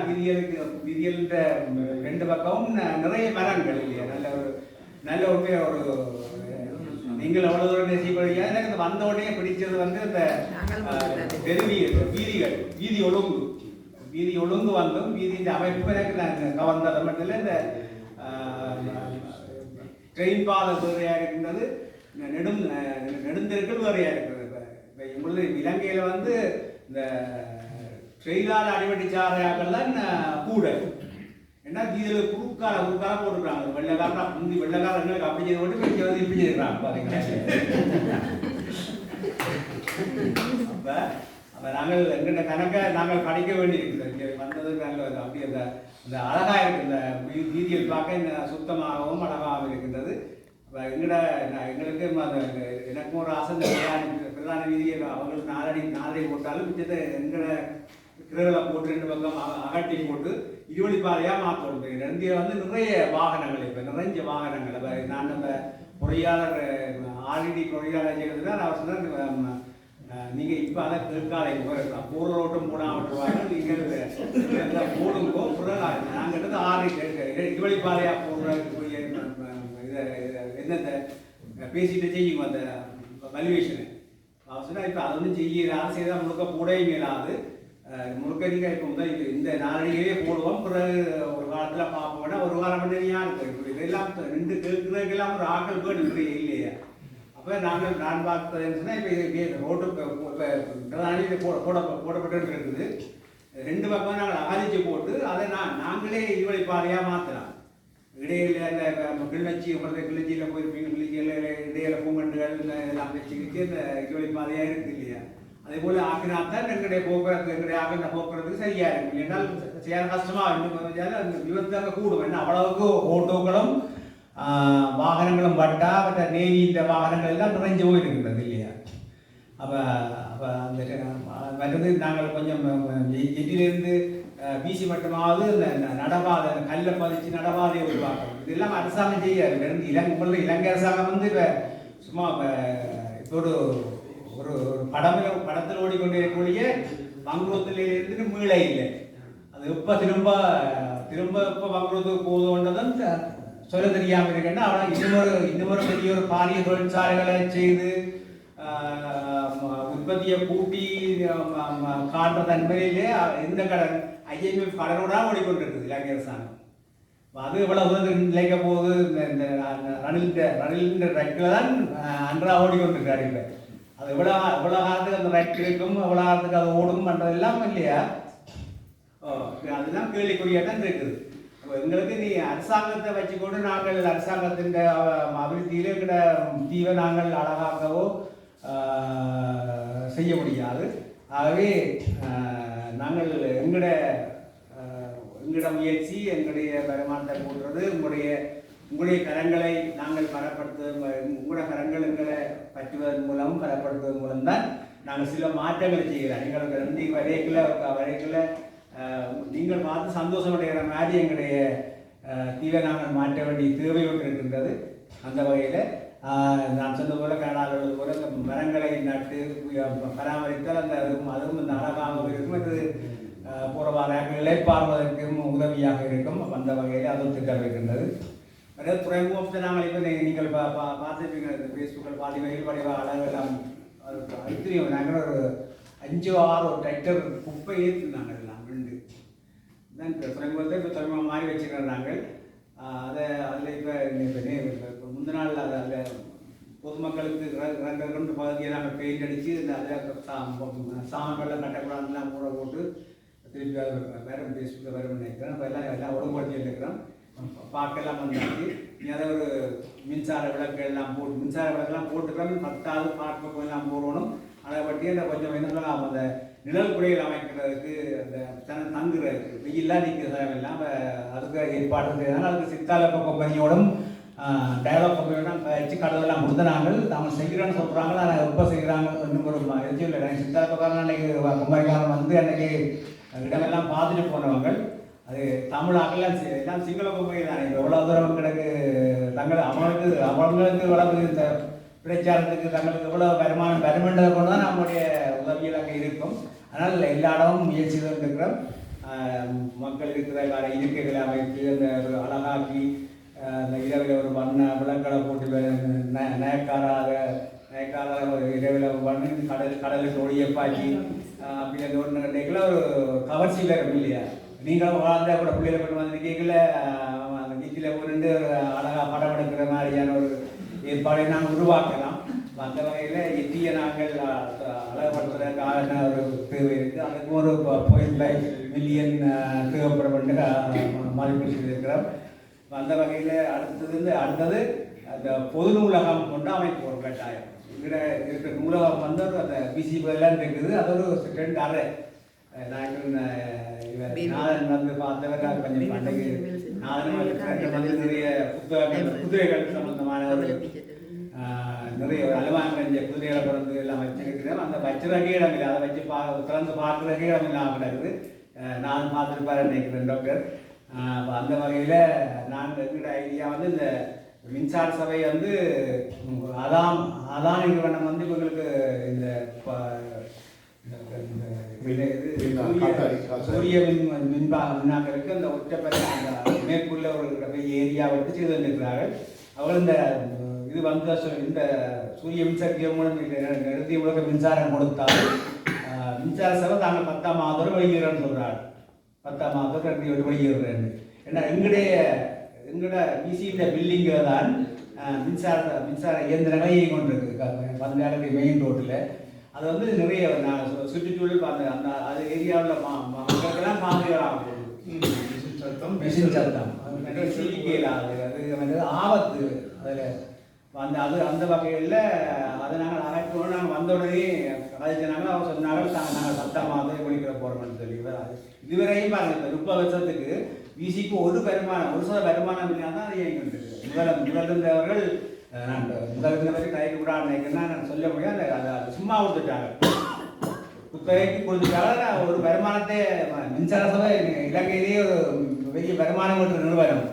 விதியல்ன்ற 2 பக்கமும் நிறைய மரங்கள் இல்லையா. நல்ல ஒரு நீங்கள் எவ்வளோ தூரம் நேசிப்பீங்க. எனக்கு வந்த உடனே பிடிச்சது வந்து இந்த வீதி ஒழுங்கு வந்தும் வீதியின் அமைப்பு எனக்கு நான் கவர்ந்ததை மட்டும் இல்லை. இந்த ட்ரெயின் பாதை வேறையாக இருக்கின்றது, நெடுந்தெருக்கள் வேறையாக இருக்கிறது. இப்போ எங்களுது இலங்கையில் வந்து இந்த ட்ரெயினால் அடிபட்டி சாரையாக்கள்லாம் கூட ஏன்னா இதில் குறுக்கால போட்டுருக்காங்க. வெள்ளக்காரன் முந்தி வெள்ளக்காரன் எங்களுக்கு அப்படி செய்து போட்டு இப்படி வந்து இப்படி செய்கிறாங்க பார்த்தீங்கன்னா. அப்போ நாங்கள் எங்கிட்ட கணக்கை நாங்கள் படிக்க வேண்டியிருக்குது. இங்கே வந்தது நாங்கள் அப்படி அந்த அழகாக இருக்குது. இந்த வீதியில் பார்க்க இந்த சுத்தமாகவும் அழகாகவும் இருக்கின்றது. இப்போ எங்களுக்கு எனக்கும் ஒரு ஆசை இந்த பிரதான வீதியை அவங்களுக்கு 4 அடி போட்டாலும் மிச்சத்தை எங்களை கிரகளை போட்டு 2 பக்கம் அகட்டி போட்டு 20 வழி பாதையாக மாற்றணும். நெடுந்தியில் வந்து நிறைய வாகனங்கள் இப்போ நிறைஞ்ச வாகனங்கள். நான் நம்ம பொறியாளர் ஆல்ரெடி பொறியாளர் செய்கிறது தான் அவர் சொன்னால் நீங்கள் இப்போ அதை கேட்காலை போயிருக்கலாம். பூர்வ ரோட்டும் போடாமட்டுவாங்க நீங்கள் போடுங்கோ நாங்கள் 6 வழி பாதையாக போடுறதுக்குரிய இதை என்னத்தை பேசிட்டு செய்யும் அந்த வலிவேஷனை அவர் சொன்னால் இப்போ அது ஒன்றும் செய்யலாம் செய்தால் முழுக்க போடவே இல்லாது முழுக்க நீங்கள் இப்போ வந்து இந்த 4 அடியிலே போடுவோம். பிறகு ஒரு காலத்தில் பார்ப்போம்னா ஒரு வாரம் பண்ணியாக இருக்கும். இதெல்லாம் 2 கேட்குறதுக்கெல்லாம் ஒரு ஆக்கள் கேட்டு இல்லையா. அப்போ நான் பார்த்ததுன்னு சொன்னால் இப்போ ரோட்டு இப்போ பிரதானியில் போடப்பட்டு இருக்குது. 2 பக்கம் நாங்கள் அகதிச்சு போட்டு அதை நாங்களே 20 வழி பாதையாக மாற்றலாம். இடையில அந்த கிளிநொச்சி கிளிநொச்சியில் போயிருப்பீங்க, கிளிநொச்சியில் இடையில பூங்கண்டுகள் இதெல்லாம் வச்சுக்கிட்டு இந்த 20 வழி பாதையாக இருக்குது இல்லையா. அதே போல் ஆக்கினாத்தான் எங்களுடைய போக்குவரத்து எங்களுடைய ஆக்கின போக்குவரத்துக்கு சரியாக இருக்கும். ஏன்னால் செய்ய கஷ்டமாக இன்னும் அந்த விபத்து அங்கே கூடும். ஏன்னா அவ்வளவுக்கு ஓட்டோக்களும் வாகனங்களும் பட்டா மற்ற நேவியின் வாகனங்கள் எல்லாம் நிறைஞ்சு போயிருக்கின்றது இல்லையா. அப்போ அந்த மற்றது நாங்கள் கொஞ்சம் எட்டிலிருந்து பிசி மட்டுமாவது இந்த நடபாதை கல்லை பதிச்சு நடபாதையை உருவாக்கணும். இதெல்லாம் அரசாங்கம் செய்யாது. இலங்கை அரசாங்கம் வந்து இப்போ சும்மா இப்போ ஒரு படத்தில் ஓடிக்கொண்டே இருக்கக்கூடிய மங்குளத்திலிருந்து மீள இல்லை. அது எப்போ திரும்ப எப்போ மங்குளத்துக்கு போதுன்றதும் சொல்ல தெரியாமல் இருக்குன்னா அவனை இன்னொரு பெரிய ஒரு பாரிய தொழிற்சாலைகளை செய்து உற்பத்தியை கூட்டி காட்டுற தன்மையிலே எந்த கடன் IMF கடனோட ஓடிக்கொண்டிருக்குது இலங்கை அரசாங்கம். அது எவ்வளவு நிலைக்க போகுது இந்த ரணிலின் ரைட்டில் தான் அன்றா ஓடிக்கொண்டிருக்காரு. இப்போ அது எவ்வளோ காலத்துக்கு அந்த ரைட் இருக்கும், எவ்வளோ காலத்துக்கு அது ஓடும் பண்ணுறதெல்லாம் இல்லையா, அதுதான் கேள்விக்குறியாக தான் இருக்குது. எங்களுக்கு நீ அரசாங்கத்தை வச்சுக்கொண்டு நாங்கள் அரசாங்கத்தின் அபிவிருத்தியிலே எங்கட தீவை நாங்கள் அழகாக்கவோ செய்ய முடியாது. ஆகவே நாங்கள் எங்களோட முயற்சி எங்களுடைய வருமானத்தை போடுறது உங்களுடைய கரங்களை நாங்கள் பலப்படுத்துவது, உங்களோட கரங்கள் எங்களை பற்றுவதன் மூலம் பலப்படுத்துவதன் மூலம் தான் நாங்கள் சில மாற்றங்களை செய்கிறோம். எங்களுக்கு ரெண்டு வரைக்குள்ள நீங்கள் பார்த்து சந்தோஷம் அடைகிற மாதிரி எங்களுடைய தீவை நாங்கள் மாற்ற வேண்டிய தேவை ஒன்று இருக்கின்றது. அந்த வகையில் நான் சொன்னது போல கனடாவில் போல இந்த மரங்களை நட்டு பராமரித்தால் அதுவும் இந்த அழகாகவும் இருக்கும். அது போகிற இழைப்பார்வதற்கும் உதவியாக இருக்கும். அந்த வகையில் அதுவும் திட்டம் இருக்கின்றது. அதாவது துறைமுகத்தை நாங்கள் இப்போ நீங்கள் பார்த்துருப்பீங்க, இந்த ஃபேஸ்புக்கில் பார்த்தீங்கன்னா படிவ அளவெல்லாம் தெரியும். நாங்கள் ஒரு 5-6 டிராக்டர் குப்பை ஏற்றினாங்க எல்லாம் ரெண்டு தான் துறைமுகத்தை இப்போ துறைமுகம் மாதிரி வச்சுக்கிறோம் நாங்கள். அதில் இப்போ முந்தின நாள் அதில் பொதுமக்களுக்கு ரெண்டு பகுதியை நாங்கள் பெயிண்ட் அடித்து அதில் சாமான்கள்லாம் கட்டக்கூடாதுலாம் கூட போட்டு திருப்பி அது வேறு ஃபேஸ்புக்கில் வரும்னு நினைக்கிறேன். இப்போ எல்லாம் ஒழுங்குபடுத்திட்டு இருக்கிறோம். பார்க்கலாம் வந்தாச்சு. நீ அதை ஒரு மின்சார விளக்கு எல்லாம் போட்டு மின்சார விளக்கெல்லாம் போட்டுக்கிறோம். 10வது பார்க்க எல்லாம் போடணும். அதை பற்றி அந்த கொஞ்சம் என்னெல்லாம் அந்த நிழல் குறைகள் அமைக்கிறதுக்கு அந்த தங்குறதுக்கு வெயிலாம் நிற்கிற எல்லாம் அதுக்கு ஏற்பாடு செய்யறதுனால அதுக்கு சித்தால கம்பெனியோடும் டயலாக் கம்பெனியோடும் வச்சு கடவுளெல்லாம் கொடுத்தனாங்கள் தாங்கள் செய்கிறான்னு சொல்கிறாங்க. ஆனால் எப்போ செய்கிறாங்க இன்னும் ஒரு எதுவும் இல்லை. சித்தால பக்கம் அன்றைக்கி கம்பெனிக்காரன் வந்து அன்றைக்கி இடமெல்லாம் பார்த்துட்டு போனவங்க. அது தமிழாக்கெல்லாம் எல்லாம் சிங்கள கம்பெனி தானே. இப்போ எவ்வளோ தூரம் கிடக்கு அவங்களுக்கு வளர்ந்து இந்த பிரச்சாரத்துக்கு தங்களுக்கு எவ்வளோ வருமானம் வருமென்றதை கொண்டு தான் நம்முடைய உதவியில் அங்கே இருக்கும். அதனால் எல்லா இடமும் முயற்சி தான் இருக்கிறோம். மக்கள் இருக்கிற வேறு இருக்கைகளை அமைத்து அந்த ஒரு அழகாக்கி அந்த இரவில் ஒரு வண்ண விளக்கடை போட்டு நயக்காராக இரவில் வண்ணு கடலுக்கு ஒளியப்பாக்கி அப்படி அந்த ஒன்று கண்டிக்கல ஒரு கவர்ச்சியில் இருக்கும் இல்லையா. நீங்களும் வாழ்ந்த கூட பிள்ளைகளை கொண்டு வந்து கேட்கல அந்த வீட்டில் போட்டு ஒரு அழகாக படம் எடுக்கிற மாதிரியான ஒரு ஏற்பாடை நாங்கள் உருவாக்கலாம். அந்த வகையில் எட்டியை நாங்கள் அழகுபடுத்துறதுக்கான ஒரு தேவை இருக்குது. அதுக்கு ஒரு 0.5 மில்லியன் தேவைப்பட மதிப்பீடு செய்திருக்கிறோம். அந்த வகையில் அடுத்தது அந்த பொது நூலகம் கொண்டு அமைப்பு ஒரு கட்டாயம். இங்கே இருக்கிற நூலகம் வந்து அந்த பிசிபெல்லாம் இருக்குது. அது ஒரு 2 அறை நாதன் வந்து பார்த்தவர் கொஞ்சம் பண்டைக்கு நாதன் வந்து நிறைய குதிரைகள் சம்பந்தமான நிறைய அலுவலக குதிரைகளை பிறந்து எல்லாம் வச்சிருக்கிறோம். அந்த வச்சுறக்கே இடம் இல்லை. அதை வச்சு திறந்து பார்க்குறதுக்கே இடம் இல்லாமல் கிடக்குது. நான் பார்த்துருப்பாரு நினைக்கிறேன் டாக்டர். அந்த வகையில் நாங்கள் எங்களோட ஐடியா வந்து இந்த மின்சார சபை வந்து அதான் நிறுவனம் வந்து இவங்களுக்கு இந்த சூரிய மின்னாக்களுக்கு அந்த ஒற்றைப்பறை மேற்குள்ள ஒரு ஏரியாவை எடுத்து செய்து வந்திருக்கிறார்கள். அவர்கள் இந்த இது வந்து இந்த சூரிய மின்சக்தியை மூலம் நிறுத்தி உலக மின்சாரம் கொடுத்தால் மின்சார சபை தாங்கள் 10ஆம் மாதம் வெளியேறன்னு சொல்கிறார்கள். 10ஆம் மாதம் வெளியேறுறேன். ஏன்னா எங்களோட பிசியில் பில்டிங்கில் தான் மின்சார இயந்திரங்களை இயங்கி கொண்டிருக்கு. பந்தாளத்து மெயின் ரோட்டில் அது வந்து நிறைய சுற்றுச்சூழல் அந்த அது ஏரியாவில் மக்களுக்கெல்லாம் பாதுகாப்பாக போகுது. மிஷின் சத்தம் அது சிலிக்கையில் அது ஆபத்து. அதில் அந்த வகையில் அதை நாங்கள் அழைக்கணும். நாங்கள் வந்த உடனே கதைச்சினாங்க. அவர் சொன்னாங்க நாங்கள் 10ஆம் மாதம் குளிக்கிற போகிறோம்னு சொல்லி. இதுவரையும் பாருங்கள் 30 வருஷத்துக்கு பிசிக்கு ஒரு சில வருமானம் இல்லாமல் தான் அது இயங்கிட்டு முதல் இருந்தவர்கள் முதல் இருந்தவரை கைக்கு கூட நினைக்கிறேன்னா நான் சொல்ல முடியாது. அதை சும்மா கொடுத்துட்டாங்க, குத்தகைக்கு கொடுத்துட்டாங்க. ஒரு வருமானத்தை மின்சார சபை இலங்கையிலேயே ஒரு பெரிய வருமானம் கொண்ட நிறுவனம்.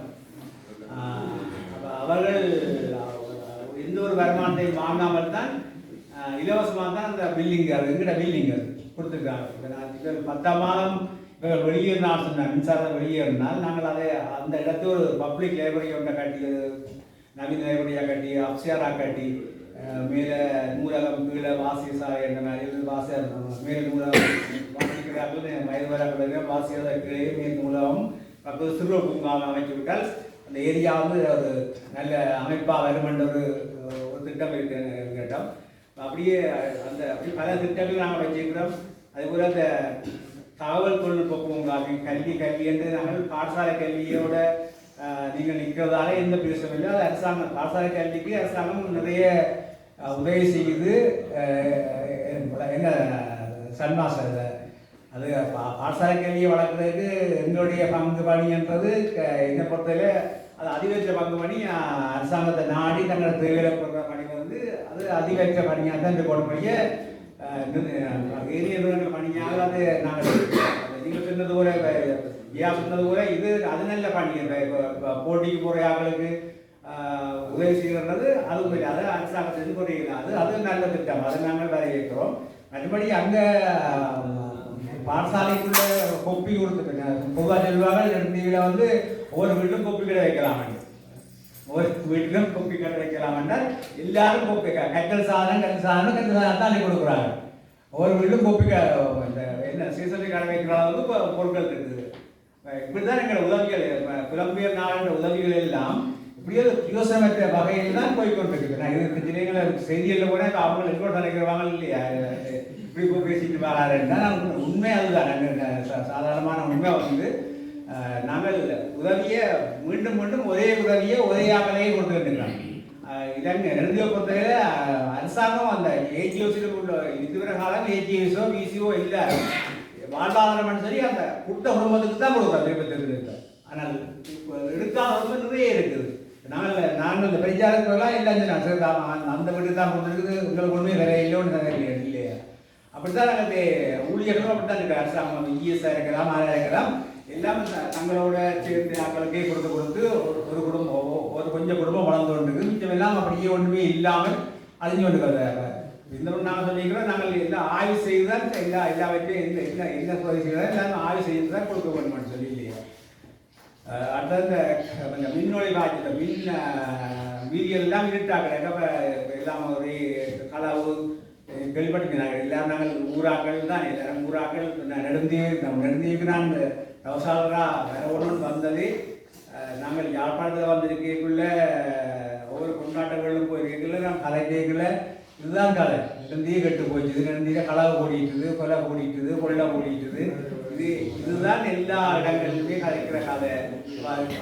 அவர்கள் எந்த ஒரு வருமானத்தையும் வாங்காமல் தான் இலவசமாக தான் அந்த பில்டிங் எங்கட பில்டிங் கொடுத்துருக்காங்க. 10ஆம் மாதம் இவர்கள் வெளியேறினால் சொன்னாங்க. மின்சாரம் வெளியேறினால் நாங்கள் அதை அந்த இடத்துல ஒரு பப்ளிக் லைப்ரரி ஒன்றை கட்டி, நவீன லைப்ரரியாக கட்டி, அப்சியாராக கட்டி மேலே நூலகம் கீழே வாசிசாலை என்ற மாதிரி மேலே நூலகம் வாசிக்கிறார்கள் வயது வரக்கூடிய வாசியதற்கு மேல் நூலகம் பக்கத்து சிறுவ பூங்காவை அமைத்து விட்டால் அந்த ஏரியா வந்து ஒரு நல்ல அமைப்பாக வரும் என்ற ஒரு திட்டம் இருக்கு கேட்டோம். அப்படியே அப்படி பல திட்டங்கள் நாங்கள் வச்சிருக்கிறோம். அதுபோல் அந்த தகவல் தொழில்நுட்ப பூங்காவி கல்வி என்று நாங்கள் பாடசாலை கல்வியோட நீங்கள் நிற்கிறதால எந்த பிரச்சனையும் இல்லை. அது அரசாங்கம் பாடசாலை கல்விக்கு அரசாங்கம் நிறைய உதவி செய்யுது. என்ன சன்மாசம் அது பாடசாலை கல்வியை வளர்க்குறதுக்கு எங்களுடைய பங்கு பணி என்பது என்னை பொறுத்தவரை அது அதிகபட்ச பங்கு பணி அரசாங்கத்தை நாடி தங்களை தேவைப்படுற பணி வந்து அது அதிகபட்ச பணியாக தான் இந்த கொடுப்படிய ஏரிய பணியாக அது நாங்கள் நீங்கள் சொன்னது கூட சொன்னது கூட இது அது நல்ல பணி. போட்டிக்கு போகிற ஆக்களுக்கு உதவி செய்கிறது அது அது அரசாங்கத்திலிருந்து குறையிല്ല. அது நல்ல திட்டம். அதை நாங்கள் வரவேற்கிறோம். மற்றபடி அங்கே பாடசாலைக்குள்ள கொப்பி கொடுத்துருங்க. பொதுவாக செல்வாங்க டிவியில் வந்து ஒவ்வொரு வீட்டிலும் கொப்பி கடை வைக்கலாம். ஒவ்வொரு வீட்டிலும் கொப்பி கடை வைக்கலாம்னா எல்லாரும் கொப்பி கற்றல் சாதனம் தான் கொடுக்குறாங்க. ஒவ்வொரு வீட்டிலும் கொப்பி இந்த என்ன சீசனரி கடை வைக்கிற அளவுக்கு பொருட்கள் இருக்குது. இப்படிதான் எங்கள் உதவிகள் புலம்பெயர் நாடுன்ற உதவிகள் எல்லாம் இப்படியே யோசனமற்ற வகையில் தான் போய்கொண்டிருக்குது. நான் இது ஜில்லைகள் செய்திகளில் கூட அவங்க எங்கோட நினைக்கிறவாங்க இல்லையா இப்படி பேசிட்டு வராருன்னா உண்மை அதுதான். சாதாரணமான உண்மை வந்து நாங்கள் உதவியை மீண்டும் ஒரே உதவியை ஒரே ஆக்களையே கொடுத்துருக்கோம். இலங்கை எழுதிய பொறுத்தவரை அரசாங்கம் அந்த ஏஜிஓசியில் உள்ள இதுவரை காலம் ஏஜிஎஸோ பிசிஓ இல்லை வாழ்வாதாரம் சரி அந்த குட்ட குடும்பத்துக்கு தான் கொடுக்குறோம் விருப்பத்திற்கு. ஆனால் இப்போ எடுக்காத நிறைய இருக்குது. நாங்கள் இந்த பிரச்சாரத்துலாம் எல்லாம் அந்த வீட்டுக்கு தான் கொடுத்துருக்குது. உங்களுக்கு ஒன்றுமே வேற இல்லைன்னு இல்லையா அப்படித்தான் நாங்கள் ஊழியர்களும் அப்படித்தான் இருக்கு. அரசாங்கம் இஎஸ்ஆ இருக்கலாம் ஆரா இருக்கலாம் எல்லாம் தங்களோட சேர்ந்து ஆக்களுக்கே கொடுத்து ஒரு குடும்பம் ஒரு கொஞ்சம் குடும்பம் வளர்ந்து கொண்டிருக்கு. மிச்சம் எல்லாம் அப்படியே ஒன்றுமே இல்லாமல் அழிஞ்சு கொண்டிருக்கிறாங்க. இந்த ஒன்று நாங்கள் சொல்லிக்கிறோம். நாங்கள் எல்லாம் ஆய்வு செய்து தான் எல்லாவற்றையும் என்ன சோதனை செய்யறோம் எல்லாரும் ஆய்வு செய்து தான் கொடுக்க வேண்டும்னு சொல்லி இல்லையா. அடுத்தது இந்த மின்னொளி காய்ச்சல மின் வீதிகள் எல்லாம் இருட்டாக்கிறாங்க. எல்லாம் ஒரே களவு கேள்விப்பட்டிருக்கிறாங்க. எல்லாம் நாங்கள் ஊராக்கள் தான் எல்லாரும் ஊராக்கள் நெடுந்தீவுக்கு நான் தவசாலராக வேற ஒன்று வந்தது. நாங்கள் யாழ்ப்பாணத்தில் வந்திருக்கக்குள்ள ஒவ்வொரு கொண்டாட்டங்களும் போயிருக்கல நான் கதை கேட்கல. இதுதான் கதை. நெடுந்தீவு கெட்டு போயிடுது. நெடுந்தீவை களவு கூடிட்டுது கொலை கூடிட்டுது கொள்ளை கூடிட்டுது. இதுதான் எல்லா இடங்களிலுமே கதைக்கிற கதை.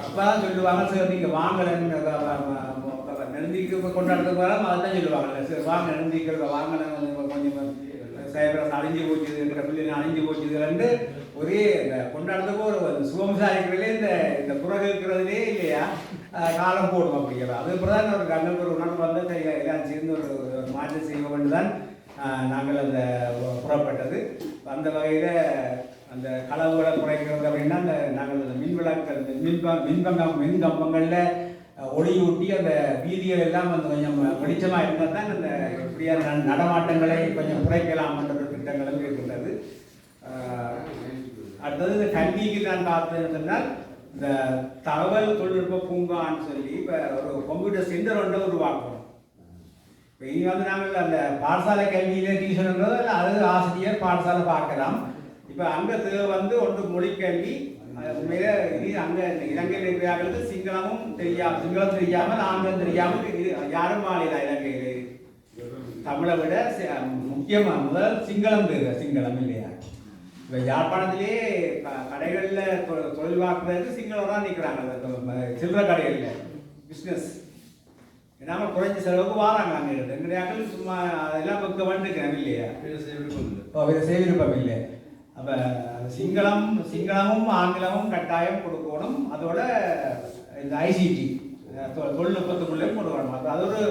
அப்பதான் சொல்லுவாங்க சார் நீங்கள் வாங்கலன்னு நெருந்திக்கு கொண்டாடுறதுக்கு வர அதை தான் சொல்லுவாங்க. சார் வாங்க நெருந்திக்கள் வாங்கின கொஞ்சம் சைபரஸ் அழிஞ்சு போச்சுது இருக்கிற பிள்ளைங்க அழிஞ்சு போச்சுதுன்னு ஒரே இந்த கொண்டாடுறதுக்கு ஒரு சுகம்சாரிக்கிறதுலே இந்த புறகு இருக்கிறதுலே இல்லையா காலம் போடும் அப்படிங்கிறது. அதுக்கப்புறம் தான் ஒரு கண்ணுக்கு ஒரு உணர்வு வந்து எல்லாம் சேர்ந்து ஒரு மாற்றம் செய்ய வேண்டும் தான் நாங்கள் அந்த புறப்பட்டது. அந்த வகையில் அந்த களவுகளை குறைக்கிறது அப்படின்னா அந்த நாங்கள் அந்த மின் விளக்குகள் மின் கம்பங்களில் ஒளியூட்டி அந்த வீதிகள் எல்லாம் வந்து கொஞ்சம் வெளிச்சமாக இருந்தால் தான் அந்த இப்படியான நடமாட்டங்களை கொஞ்சம் குறைக்கலாம்ன்ற திட்டங்களும் இருக்கின்றது. அடுத்தது இந்த கல்விக்கு நான் பார்த்தேன்னு சொன்னால் இந்த தகவல் தொழில்நுட்ப பூங்கான்னு சொல்லி இப்போ ஒரு கம்ப்யூட்டர் சென்டர் ஒன்றை உருவாக்கணும். இப்போ இனி வந்து நாங்கள் அந்த பாடசாலை கல்வியில் டியூஷன்ன்றது அது ஆசிரியர் பாடசாலை பார்க்கலாம். இப்போ அங்கே வந்து ஒன்று மொழிக்கல்வி உண்மையில இது அங்கே இலங்கையில் இருக்கிறார்களுக்கு சிங்களம் தெரியாமல் ஆங்கிலம் தெரியாமல் யாரும் மாநில இலங்கையில் தமிழை விட முக்கியமாக முதல் சிங்களம் இல்லையா. இப்போ யாழ்ப்பாணத்திலே கடைகளில் தொழில் பார்க்குறதுக்கு சிங்களம் தான் நிற்கிறாங்க. சில்லறை கடைகளில் பிஸ்னஸ் என்னால் குறைஞ்ச செலவுக்கு வாராங்க. அங்கே எங்களுடைய ஆக்கள் சும்மா அதெல்லாம் பக்க வந்துருக்கிறேன் இல்லையா. செய்ய விருப்பம் இல்லை. அப்போ சிங்களமும் ஆங்கிலமும் கட்டாயம் கொடுக்கணும். அதோட இந்த ஐசிடி தொழில்நுட்பத்துக்குள்ளே கொடுக்கணும். அது ஒரு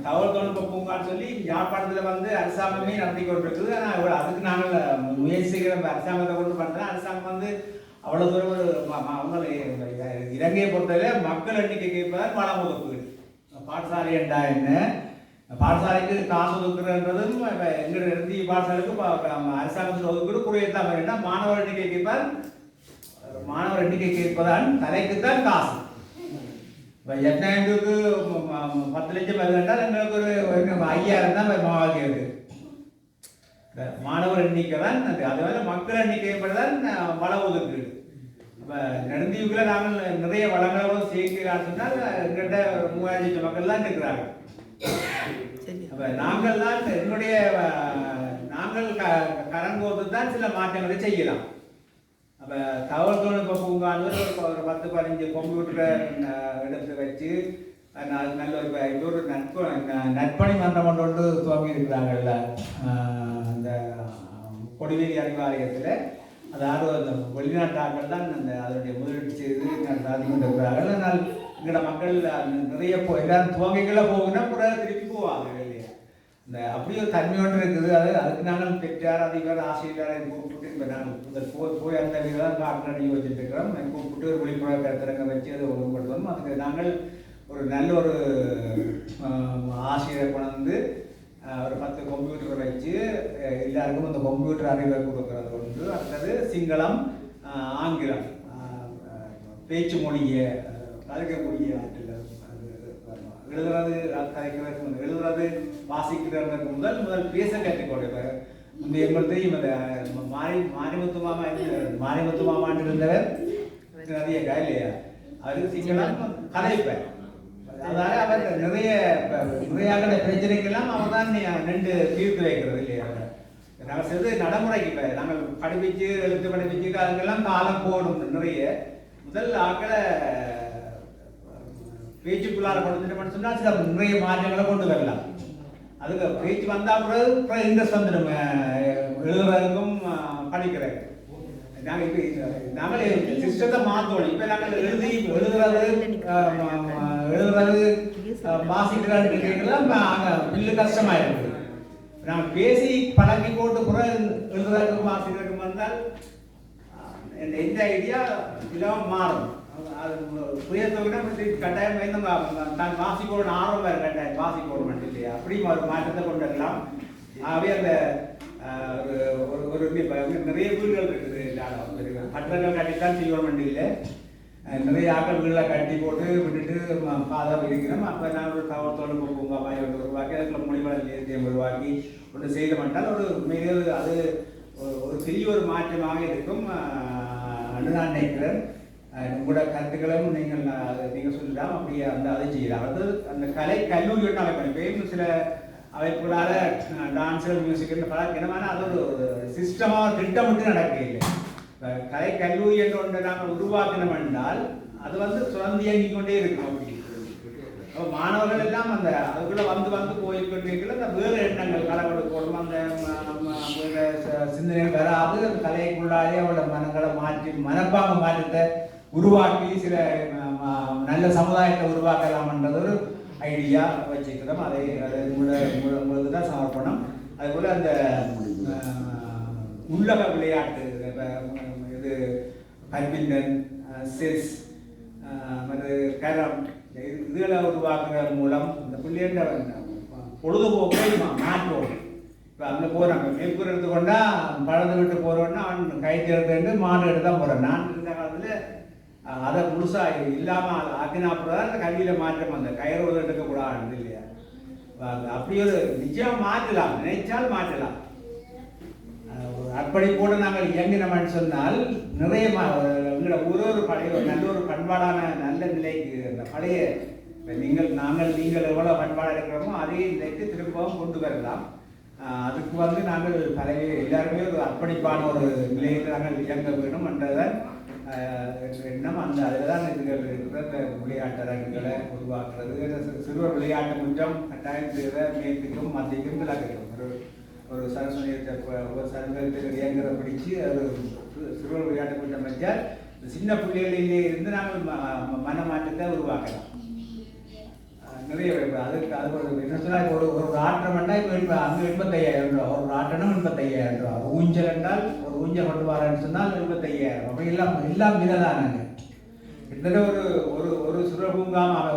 தகவல் தொழில்நுட்ப பூங்கான்னு சொல்லி யாழ்ப்பாணத்தில் வந்து அரசாங்கமே நடத்தி கொண்டிருக்குது. ஆனால் அதுக்கு நாங்கள் முயற்சி செய்கிற அரசாங்கத்தை கொண்டு பண்ணுறோம். அரசாங்கம் வந்து அவ்வளோ தூரம் அவங்க இலங்கையை பொறுத்தவரை மக்கள் எண்ணிக்கை கேட்பதால் பணம் ஒதுக்குது. பாடசாலை என்றா என்ன பாடசாலைக்கு காசு ஒதுக்குறதுன்றதும் இப்போ எங்கள் இறுதி பாடசாலைக்கு அரசாங்கத்தில் ஒதுக்குறது குறையத்தான் வேணும்னா மாணவர் எண்ணிக்கை கேட்பதால் தலைக்குத்தான் காசு. இப்போ எட்டாயிரத்துக்கு 10 லட்சம் வருதுன்றால் எங்களுக்கு ஒரு 5000 தான் மாவாக்கி இருக்குது. மாணவர் எண்ணிக்கை தான் அது மாதிரி மக்கள் எண்ணிக்கைப்படதான் வள ஒதுக்கீடு. இப்போ நெடுந்தீவுக்குள்ள நாங்கள் நிறைய வளங்களோடு சேர்க்கிறான்னு சொன்னால் எங்கிட்ட 3000 மக்கள் தான் இருக்கிறாங்க. அப்போ நாங்கள் தான் என்னுடைய நாங்கள் கரங்கோத்து தான் சில மாற்றங்களை செய்யலாம். அப்போ தகவல் தொழில்நுட்ப பூங்கான்னு ஒரு 10-15 கம்ப்யூட்டரை எடுத்து வச்சு நல்ல ஒரு நற்பணி மன்றம் ஒன்று துவங்கி இருக்கிறாங்கல்ல அந்த கொடிவேரி அறிவாலயத்தில். அதாவது அந்த வெளிநாட்டாக்கள் தான் அந்த அதனுடைய முதலீடு செய்து சாதி கொண்டு இருக்கிறார்கள். அதனால் எங்களோட மக்கள் நிறைய எல்லாரும் துவங்கிக்கெல்லாம் போகுன்னா கூட திருப்பி போவாங்க இல்லையா. இந்த அப்படி ஒரு தன்மை ஒன்று இருக்குது. அதுக்கு நாங்கள் பெற்றார் அதிகார ஆசிரியரை கூப்பிட்டு இப்போ நாங்கள் போய் அந்த தான் காட்டு வச்சுட்டு இருக்கிறோம். கூப்பிட்டு ஒரு விழிப்புணர்வு கருத்தரங்க வச்சு அதை ஒழுங்குபடுத்தணும். அதுக்கு நாங்கள் ஒரு நல்ல ஒரு ஆசிரியரை கொண்டு ஒரு 10 கம்ப்யூட்டரை வச்சு எல்லாருக்கும் அந்த கம்ப்யூட்டர் அறிவை கொடுக்கறது ஒன்று. அடுத்தது சிங்களம், ஆங்கிலம், பேச்சு மொழியை கலைக்கக்கூடிய ஆற்றில் எழுதுறது கலைக்கிறதுக்கு எழுதுறது வாசிக்கிறதுக்கு முதல் பேச கற்றுக்கொள்ள இந்த எங்களுடைய மாரிமுத்து மாமாண்டு இருந்தவர் நிறைய இல்லையா. அது சிங்களம் கதைப்பேன். அதனால அவர் நிறைய பிரச்சனைக்கெல்லாம் அவர் தான் நின்று தீர்த்து வைக்கிறது இல்லையா. நாங்கள் செய்து நடைமுறைக்கு இப்போ நாங்கள் படிப்பிச்சு எழுத்து படிப்பிச்சு அதுக்கெல்லாம் காலம் போகணும். நிறைய முதல் ஆக்களை பேச்சுக்குள்ளார கொடுத்துட்டு சொன்னால் சில நிறைய மாற்றங்களை கொண்டு வரலாம். அதுக்கு பேச்சு வந்தால் கூட இன்ட்ரெஸ்ட் வந்துடும் எழுதுறதுக்கும் படிக்கிறேன். நாங்கள் இப்போ நாங்கள் சிஸ்டத்தை மாற்றணும். இப்போ நாங்கள் எழுதுறது வாசிக்கிறான்னு பில்லு கஷ்டமாக இருக்குது. நாங்கள் பேசி பழக்கி போட்டு கூட எழுதுறதுக்கும் வாசிக்கிறதுக்கும் வந்தால் எந்த ஐடியா இல்லாமல் மாறும். அது புரியத்தோட கட்டாயம் தான் வாசிக்கணும் ஆர்வம் வேறு கட்டாயம் வாசிக்கணும் மட்டும் இல்லையா. அப்படி ஒரு மாற்றத்தை கொண்டு வரலாம். ஆகவே அந்த ஒரு நிறைய வீடுகள் இருக்குது. கட்டடங்கள் கட்டித்தான் செய்வோம் மட்டும் இல்லை. நிறைய ஆக்கள் வீடுகளை கட்டி போட்டு விட்டுட்டு பாதம் இருக்கிறோம். அப்போ நான் ஒரு தகவல் தொழில்நுட்ப பூங்கா மாதிரி ஒன்று உருவாக்கி அதுக்குள்ள மொழிவள நிலையத்தையும் உருவாக்கி ஒன்று செய்த மாட்டால் ஒரு மிக அது ஒரு பெரிய ஒரு மாற்றமாக இருக்கும். நான் நினைக்கிறேன். உங்களோட கருத்துக்களும் நீங்கள் சொல்லலாம். அப்படி அதை செய்யலாம். அதாவது அந்த கலை கல்லூரி ஒன்று அமைக்கணும். சில அமைப்புகளால் டான்ஸு மியூசிக்னு பல இனமான அது ஒரு சிஸ்டமாக திட்டமிட்டு நடக்க இல்லை. இப்போ கலை கல்லூரி என்று ஒன்று நாங்கள் உருவாக்கணும் என்றால் அது சுரந்து இயங்கிக் கொண்டே இருக்கும். அப்படி மாணவர்கள் எல்லாம் அந்த அதுக்குள்ளே வந்து போய்கொண்டிருக்கிற அந்த வேறு எண்ணங்கள் கலவடு போடும் அந்த சிந்தனைகள் வராது. அந்த கலைக்குள்ளாலே அவளோட மனங்களை மாற்றி மனப்பாங்க மாற்றத்தை உருவாக்கி சில நல்ல சமுதாயத்தை உருவாக்கலாம்ன்றது ஒரு ஐடியா வச்சுக்கிறோம். அதை உங்களுக்கு தான் சமர்ப்பணம். அதுபோல் அந்த உள்ளக விளையாட்டு இது பேட்மிண்டன், செஸ், கேரம் இதுகளை உருவாக்குற மூலம் இந்த பிள்ளைகள பொழுதுபோக்கை மாற்றோம். இப்போ அங்கே போகிறாங்க மேற்கூர் எடுத்துக்கொண்டா பழந்து விட்டு போகிறோன்னா அவன் கைத்து எடுத்து மாடு எடுத்து தான் போகிறேன். நான் இருந்த காலத்தில் அதை முழுசாக இல்லாமல் ஆக்கினாப்புறதான் அந்த கல்வியில் மாற்றம் அந்த கயிறு எடுக்கக்கூடாது இல்லையா. அப்படி ஒரு நிச்சயம் மாற்றலாம், நினைச்சால் மாற்றலாம். அர்ப்பணிப்போடு நாங்கள் இயங்கினோம்னு சொன்னால் நிறைய எங்களோட ஒரு பழைய நல்ல ஒரு பண்பாடான நல்ல நிலைக்கு அந்த பழைய நீங்கள் எவ்வளோ பண்பாடாக இருக்கிறோமோ அதே நிலைக்கு திரும்பவும் கொண்டு வரலாம். அதுக்கு நாங்கள் பழைய எல்லாருமே ஒரு அர்ப்பணிப்பான ஒரு நிலையில் நாங்கள் இயங்க வேணும் என்றதான் எண்ணம். அந்த அதில் தான் இதுகள் இருக்கிற விளையாட்டு அரங்குகளை உருவாக்குறது. சிறுவர் விளையாட்டு முற்றம் கட்டாயம் செய்கிற மேற்கும் மத்தியக்கும் விளக்கம் ஒரு சரஸ்வதியத்தை ஒரு சரங்கத்தில் இயங்குற பிடிச்சி அது சிறுவர் விளையாட்டு முற்றம் வச்சால் சின்ன பிள்ளைகளிலே இருந்து நாங்கள் மனமாற்றத்தை உருவாக்கலாம். நிறைய அதுக்கு அது ஒரு என்ன சொன்னால் ஒரு ஆட்டம் என்றால் இப்போ அங்கே 85,000 ரூபா, ஒரு ஆட்டணும் 85,000 ரூபா, ஊஞ்சல் என்றால் ஒரு ஊஞ்சல் கொண்டு வரேன்னு சொன்னால் 75,000. அப்போ எல்லாம் விததானாங்க. கிட்டத்தட்ட ஒரு சிறுபூங்காவை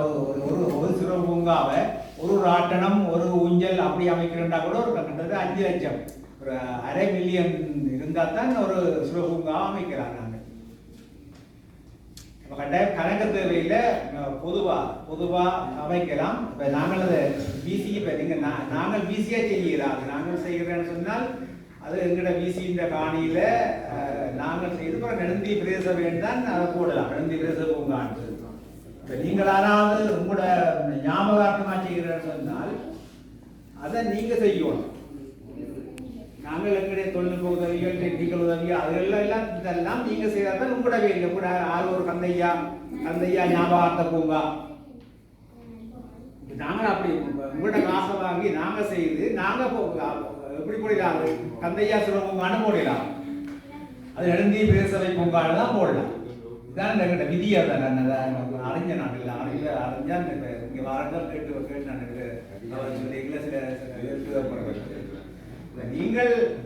ஒரு சிறுபூங்காவை ஒரு ஆட்டணம் ஒரு ஊஞ்சல் அப்படி அமைக்கிறோம்னா கூட ஒரு கிட்டத்தட்ட 5 லட்சம் ஒரு $500 மில்லியன் இருந்தால் தான் ஒரு சிறுபூங்காவை அமைக்கிறாங்க. நாங்கள் கட்டாயம் கணக்கு தேவையில் பொதுவாக அமைக்கலாம். இப்போ நாங்கள் அதை பிசி இப்போ நீங்கள் நாங்கள் பிசியாக செய்யலாம். நாங்கள் செய்கிறேன்னு சொன்னால் அது எங்களோட பிசின்ற காணியில் நாங்கள் செய்து அப்புறம் நெடுந்தி பிரதேச வேண்டாம் அதை போடலாம். நெடுந்தி பிரதேச பூங்கான்னு இப்போ நீங்கள் யாராவது உங்களோட ஞாபகார்த்தமாக செய்கிறேன்னு சொன்னால் அதை நீங்கள் செய்யணும். நாங்கள் எங்களுடைய தொழில்நுட்ப உதவிகள் டெக்னிக்கல் உதவிகள் அதெல்லாம் இதெல்லாம் நீங்கள் செய்தால் உங்களோட வேலை கூட ஆள் ஒரு கந்தையா ஞாபகார்த்த பூங்கா நாங்கள் அப்படி உங்களோட காசை வாங்கி நாங்கள் செய்து நாங்கள் எப்படி போடலாம் கந்தையா சில பூங்கான்னு போடலாம். அது நெடுந்தி பிரதேசபை பூங்கான்னு தான் போடலாம். இதான் எங்கிட்ட விதியை அறிஞ்ச நாட்டில் அறிஞ்சான் இங்கே வாரங்கள் கேட்டு நான் சொல்லிக்கல சில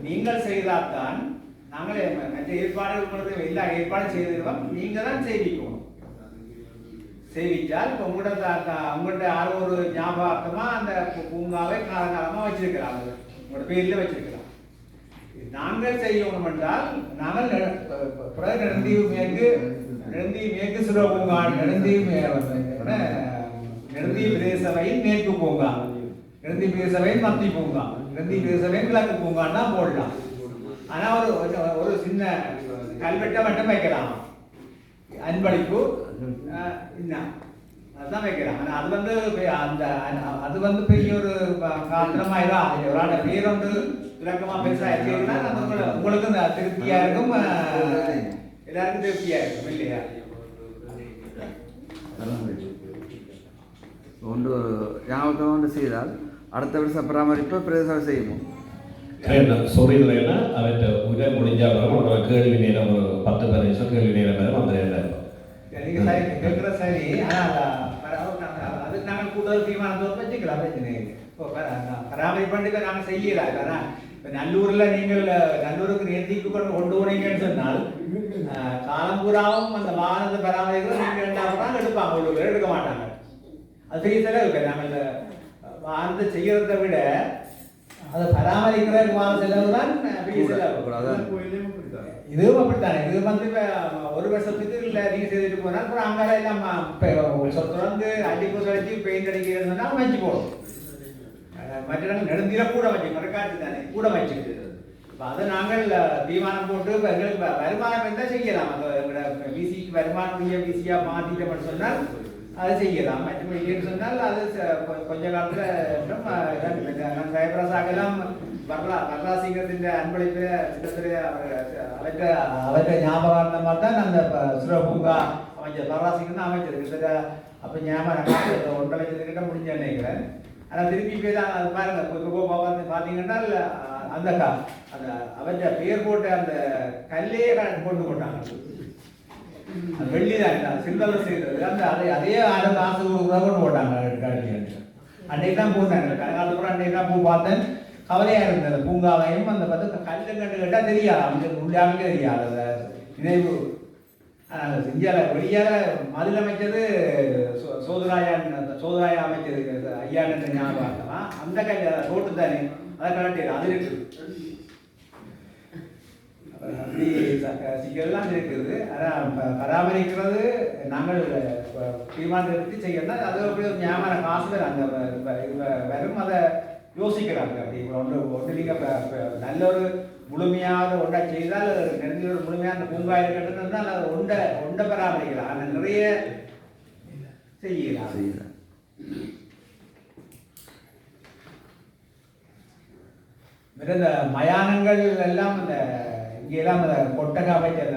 நீங்கள் செய்தால்தான் நாங்களே மற்ற ஏற்பாடுகள் எல்லா ஏற்பாடும் செய்திருக்கோம். நீங்கள் தான் செய்விக்கணும். செய்விச்சால் இப்போ உங்கள்கிட்ட யாரும் ஒரு ஞாபகார்த்தமாக அந்த பூங்காவை காலகாலமாக வச்சிருக்கலாம். உங்களோட பேரில் வச்சிருக்கலாம். நாங்கள் செய்யணும் என்றால் நாங்கள் நெடுந்தி மேற்கு சுர பூங்கா நெடுந்தி பிரதேசபையின் மேற்கு பூங்கா நெடுந்தி பிரதேசபையின் மத்திய பூங்கா நெடுந்தி பிரதேசபையின் கிழக்கு பூங்கான்னா போடலாம். ஆனால் ஒரு சின்ன கல்வெட்டை மட்டும் வைக்கலாம். அன்பளிப்பு அதுதான் வைக்கலாம். ஆனால் அது வந்து பெரிய ஒரு காத்திரமாயிடும். ஒரு ஆட பேர் வந்து விளக்கமாக பேசுறா உங்களுக்கு திருப்தியா இருக்கும். எல்லாருக்கும் திருப்தியா இருக்கும் இல்லையா? ஒன்று ஞாபகம் ஒன்று செய்தால் அடுத்த வருஷம் பராமரிப்பு பிரதேசம் செய்யுமோ சொல்றீங்கன்னா அவற்றை உதவி முடிஞ்சா ஒரு கேள்வி நேரம் ஒரு 10 நிமிஷம் கேள்வி நேரம் வந்து சரி. அது நாங்கள் கூடுதல் தீர்மானத்தோடு வச்சுக்கலாம். பராமரிப்பு நாங்கள் செய்யலாம். இப்போ நல்லூருக்கு நேர்த்திக்கு கொண்டு போனீங்கன்னு சொன்னால் காலம்பூராவும் அந்த வாகனத்தை பராமரிக்கிறது நீங்கள் 2,000 எடுப்பாங்க. ஒரு பேர் எடுக்க மாட்டாங்க. அது பெரிய செலவு. நாங்கள் வாகனத்தை செய்யறதை விட அதை பராமரிக்கிறதுக்கு வாங்க செலவு தான் பெரிய செலவு. இதுவும் அப்படித்தானே. இது வந்து ஒரு வருஷத்துக்கு இல்லை நீங்கள் செய்துட்டு போனால் அப்புறம் அங்கே எல்லாம் தொடர்ந்து அடிப்பு அடிச்சு பெயிண்ட் அடிக்கிறதுனா வச்சு போடும். மற்ற இடங்கள் நெடுந்தில கூட வச்சு மரக்காட்டு தானே கூட வச்சுட்டு இப்போ அதை நாங்கள் தீர்மானம் போட்டு எங்களுக்கு வருமானம் இருந்தால் செய்யலாம். அந்த விசிக்கு வருமானம் விசியாக மாற்றிட்டோம்னு சொன்னால் அதை செய்யலாம். மற்றபடி சொன்னால் அது கொஞ்ச காலத்தில் ஜெயபிரசாக்கெல்லாம் வரலாசிங்கத்தின் அன்பளிப்பு அவற்றை ஞாபகார்த்தமாக தான் அந்த சிறப்பூங்கா அமைச்சர் வரலாசிங்கம் தான் அமைச்சிருக்கு. அப்போ ஞாபகம் 1.5 லட்சத்துக்கிட்ட முடிஞ்சு நினைக்கிறேன். ஆனால் திருப்பி போய் தான் அது பாருங்க பார்த்தீங்கன்னா அந்த அவற்றை பேர் போட்டு அந்த கல்லையே கொண்டு போட்டாங்க. அது வெள்ளி தான் சில்வரில் செய்தது. அந்த அதே 6 காசு கொண்டு போட்டாங்க. அன்றைக்கு தான் போட்டாங்க. கனகாலத்துக்கு அன்றைக்கு தான் பூ பார்த்தேன். கவலையாக இருந்தது. பூங்காவையும் அந்த பார்த்து கல்லு கண்டு கேட்டால் தெரியாது. அவங்க உள்ளாமே தெரியாது. அதை நினைவு இந்தியாவில் வெளியால் மதில் அமைச்சது சோதராயா அமைச்சது ஐயா என்ற ஞாபகம். அந்த கல் ரோட்டு தானே அதை கலட்டி அது இருக்குது. அப்படி சிக்கல்லாம் இருக்குது. ஆனால் பராமரிக்கிறது நாங்கள் தீர்மானம் எடுத்து செய்யணும். அது அப்படி ஒரு ஞாபகம் காசு அந்த வரும். அதை யோசிக்கிறாங்க. அப்படி ஒன்று நீங்கள் நல்ல ஒரு முழுமையாக ஒன்றா செய்தால் நெருங்கி ஒரு முழுமையான பூங்கா இருக்கட்டும்னா அதை ஒன்றை பராமரிக்கலாம். ஆனால் நிறைய செய்யலாம். இந்த மயானங்கள் எல்லாம் இந்த இங்கெல்லாம் அந்த கொட்டகை அமைச்சர்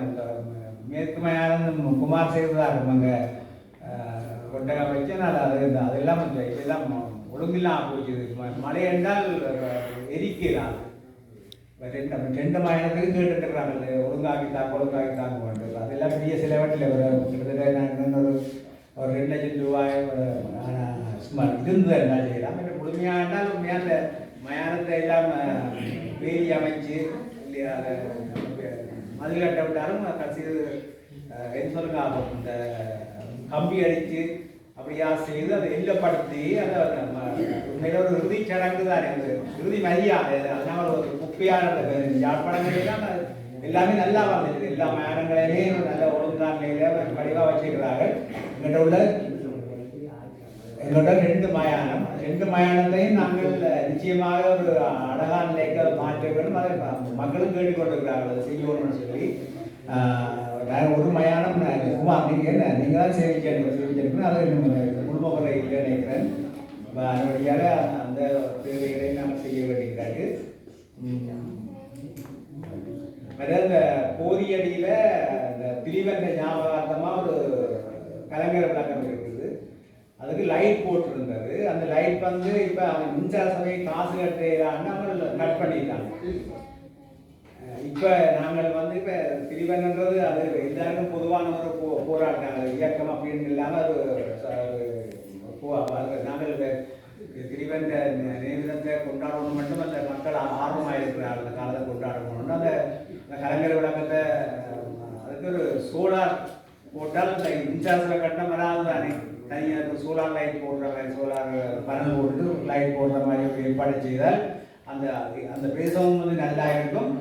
மேற்கு மயானம் குமார் செய்ததாக இருக்கும். அங்கே கொட்டகை அமைச்சு அதெல்லாம் இதெல்லாம் ஒழுங்கெல்லாம் போச்சு. மழை என்றால் எரிக்கிறாங்க. 2 மயானத்துக்கு கேட்டுருக்குறாங்க ஒழுங்காக்கி தாங்க வேண்டும். அதெல்லாம் பெரிய செலவட்டில் கிட்டத்தட்ட ஒரு 2 லட்சம் ரூபாய் சுமார் இருந்தது என்ன செய்யலாம். முழுமையாக என்றால் உண்மையாக மயானத்தை எல்லாம் வேலி அமைச்சு இல்லையா மதில் கட்ட விட்டாலும் கடைசி என்ன சொல்லுங்க இந்த கம்பி அடித்து அப்படியா செய்து அதை எல்லப்படுத்தி அதை உண்மையில ஒரு இறுதி சடங்கு தானே. இறுதி மரியாதை. அதனால் ஒரு குப்பையான யாழ்ப்பாணங்கள் எல்லாமே நல்லா வந்துருக்கு. எல்லா மயானங்களையுமே நல்ல ஒழுங்கான அரண்மனையில் வடிவாக வச்சிருக்கிறார்கள். எங்களோட 2 மயானம், 2 மயானத்தையும் நாங்கள் நிச்சயமாக ஒரு அழகான நிலைக்கு மாற்ற வேண்டும். அதை மக்களும் கேட்டுக்கொண்டிருக்கிறார்கள் அதை செய்யணும்னு சொல்லி. ஒரு மயானம் நீங்கள் தான் சேவிச்சிருக்கணும், அதை குடும்பமுறை இல்லை நினைக்கிறேன். அதனுடைய அந்த தேவைகளை நாம் செய்ய வேண்டியிருக்காரு. இந்த போதியடியில் இந்த திரிவந்த ஞாபகார்த்தமாக ஒரு கலைஞர் விளக்கம் இருக்குது. அதுக்கு லைட் போட்டிருந்தது. அந்த லைட் வந்து இப்போ அவன் மின்சார சபையை காசு கட்டுறான்னு அவங்க கட் பண்ணிட்டாங்க. இப்போ நாங்கள் வந்து இப்போ திரிவன்ன்றது அது எல்லாருக்கும் பொதுவான ஒரு போராட்டம் இயக்கம் அப்படின்னு இல்லாமல் நாங்கள் திரிவன் நினைவிடத்தை கொண்டாடணும் மட்டும் அந்த மக்கள் ஆர்வமாக இருக்கிறார்கள். அந்த காலத்தை கொண்டாடணும்னு அந்த கலைஞர் விளக்கத்தை அதுக்கு ஒரு சோலார் போட்டால் இந்த மின்சாரத்தில் கட்டணம் வராது தானே. தனியாக சோலார் லைட் போடுற மாதிரி, சோலார் பனல் போட்டு லைட் போடுற மாதிரி ஒரு ஏற்பாடு செய்தால் அந்த அந்த பிரதேசமும் வந்து நல்லா இருக்கும்,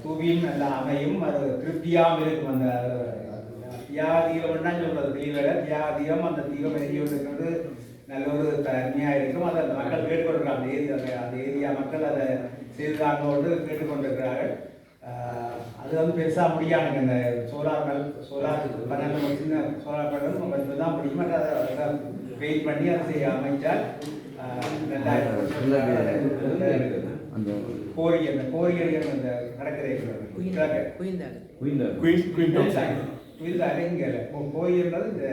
தூவியும் நல்லா அமையும், அது திருப்தியாகவும் இருக்கும். அந்த தியாகதீபம் தான் சொல்கிறது தெளிவேலை. தியாகதீபம் அந்த தீபம் எரியோடு இருக்கிறது நல்ல ஒரு தன்மையாக இருக்கும். அதை அந்த மக்கள் கேட்டுக்கொண்டிருக்கிறாங்க. அந்த ஏரியா மக்கள் அதை செய்தாங்கோடு கேட்டுக்கொண்டிருக்கிறார்கள். அது வந்து பெருசாக முடியாது. இந்த சோலார் பனல் சின்ன சோலார் பனல் கொஞ்சம் தான் முடியும். அதை வெயிட் பண்ணி அதை செய்ய அமைச்சால் நல்லா அந்த கோரியல் அந்த கடற்கரை கோயில்ன்றது இந்த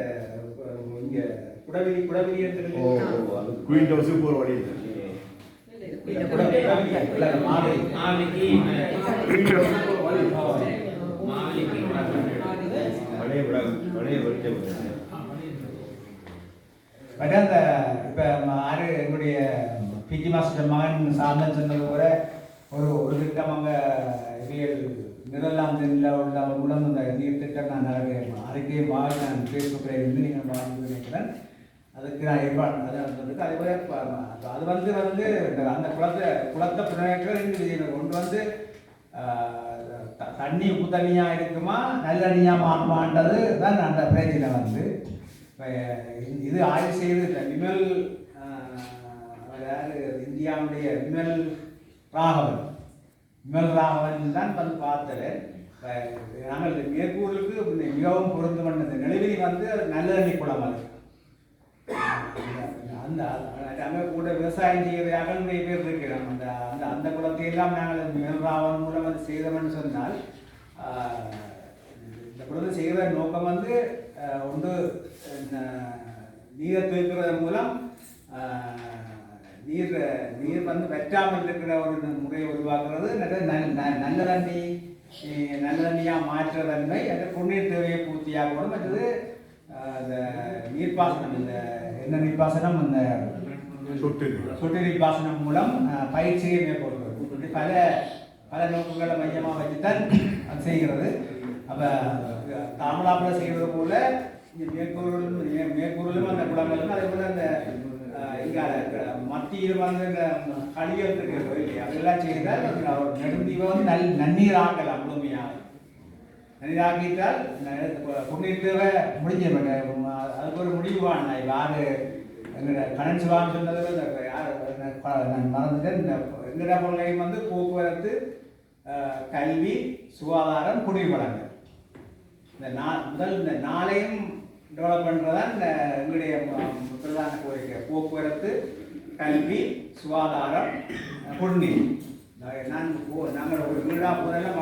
இங்கே குடவிரி அந்த இப்போ ஆறு எங்களுடைய பிஜி மாஸ்டர் மகன் சார்ந்தன் சொன்னது கூட ஒரு திட்டம் அங்கே நெதர்லாந்தில் உள்ள மூலம் அந்த நீர் திட்டம் நான் அறிக்கையை வாங்கி நான் ஃபேஸ்புக்கில் இருந்து நீங்கள் வாங்கி நினைக்கிறேன். அதுக்கு நான் ஏற்பாடு அதுக்கு அதே போல அது வந்து அந்த குளத்தை புனரேற்ற கொண்டு வந்து தண்ணி உப்பு தண்ணியாக இருக்குமா நல்லெண்ணியாக மாறுமான்றது தான் அந்த பிரச்சனை வந்து இது ஆய்வு செய்து விமல் இந்தியாவுடைய விமல் ராகவன் தான் வந்து பார்த்தது. நாங்கள் மேற்கூருக்கு மிகவும் பொருந்து பண்ணது நெடுவிலி வந்து நல்லெண்ணி குளம் அது. அந்த அங்கே கூட விவசாயம் செய்கிற அகன்றை பேர் இருக்கிறோம். அந்த அந்த அந்த குளத்தையெல்லாம் நாங்கள் விமல் ராகவன் மூலம் வந்து செய்தோம்னு சொன்னால் இந்த குளத்தை செய்கிற நோக்கம் வந்து ஒன்று நீரை தூக்குவதன் மூலம் நீர் வந்து வெட்டாமல் இருக்கிற ஒரு முறையை உருவாக்குறது, நல்ல தண்ணியாக மாற்ற தன்மை, அந்த குடிநீர் தேவையை பூர்த்தியாகணும். மற்றது அந்த நீர்ப்பாசனம், இந்த என்ன நீர்ப்பாசனம், அந்த சொட்டு நீர்ப்பாசனம் மூலம் பயிற்சியை மேற்கொள்கிறது. இப்படி பல நோக்கங்களை மையமாக வச்சுத்தான் அது செய்கிறது. அப்போ தாமலாப்பில் செய்கிறது போல மேற்கூரிலும் அந்த குளங்களும் அதே போல் அந்த இங்கே மத்தியில் வந்து இந்த கழிகள் இருக்கிறது இல்லையா, அதெல்லாம் செய்தால் நெடுந்தீவை வந்து நன்னீர் ஆக்கலாம். முழுமையாக நன்னீர் ஆக்கிட்டால் குடிநீர் தேவை முடிஞ்ச அதுக்கு ஒரு முடிவான யார் எங்களோட கடன் சிவான்னு சொன்னது யார் நான் மறந்துட்டேன். இந்த எங்கட கொள்கையும் வந்து போக்குவரத்து, கல்வி, சுகாதாரம், குடிவளங்கள் இந்த நாளையும் டெவலப் பண்ணுறதான் இந்த எங்களுடைய பிரதான கோரிக்கை. போக்குவரத்து, கல்வி, சுகாதாரம், குடிநீர். நாங்கள் ஒரு வீடாக போதெல்லாம்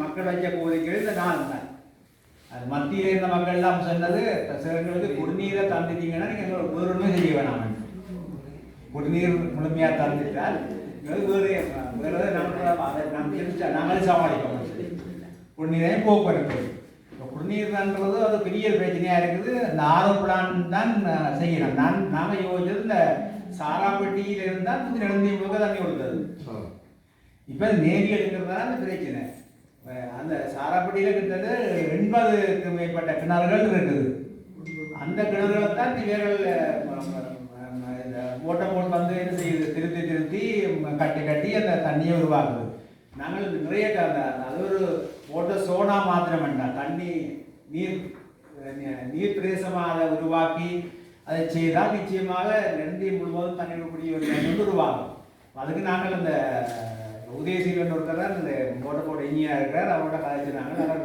மக்கள் வச்ச கோரிக்கைகள் இந்த 4 தான். அது மத்தியில் இருந்த மக்கள்லாம் சொன்னது சிலர்களுக்கு குடிநீரை தந்துட்டீங்கன்னா நீங்கள் எங்களுக்கு வேறு ஒன்றுமே செய்ய வேணாம். குடிநீர் முழுமையாக தந்துட்டால் வேறு நாங்களே சமாளிப்போம். குடிநீரையும் போக்குவரத்து. குடிநீர்ன்றது அது பெரிய பிரச்சனையாக இருக்குது. இந்த ஆரோ பிளான் தான் செய்யணும். நாங்கள் யோசிச்சது இந்த சாராப்பட்டியில் இருந்தால் நெடுந்தீ முழுக்க தண்ணி கொடுத்தது. இப்போ நேரி எடுக்கிறதுனால அந்த பிரச்சனை. அந்த சாராப்பட்டியில் கிட்டத்தட்ட 80க்கு மேற்பட்ட கிணறுகள் இருக்குது. அந்த கிணறுகளை தான் இவர்கள் ஓட்ட போட்டு வந்து என்ன செய்யுது, திருத்தி கட்டி அந்த தண்ணியை உருவாக்குது. நாங்கள் நிறைய அது ஒரு போட்ட சோனா மாத்திரம் வேண்டாம், தண்ணி நீர் பிரதேசமாக அதை உருவாக்கி அதை செய்தால் நிச்சயமாக நெல்லை முழுவதும் தண்ணீர் ஒரு நிலைமை உருவாகும். அதுக்கு நாங்கள் அந்த உதயசீலன் ஒருத்தர் தான் இந்த போட்ட இன்ஜினியர் இருக்கிறார், அவரோட கதைச்சினாங்க. அவர்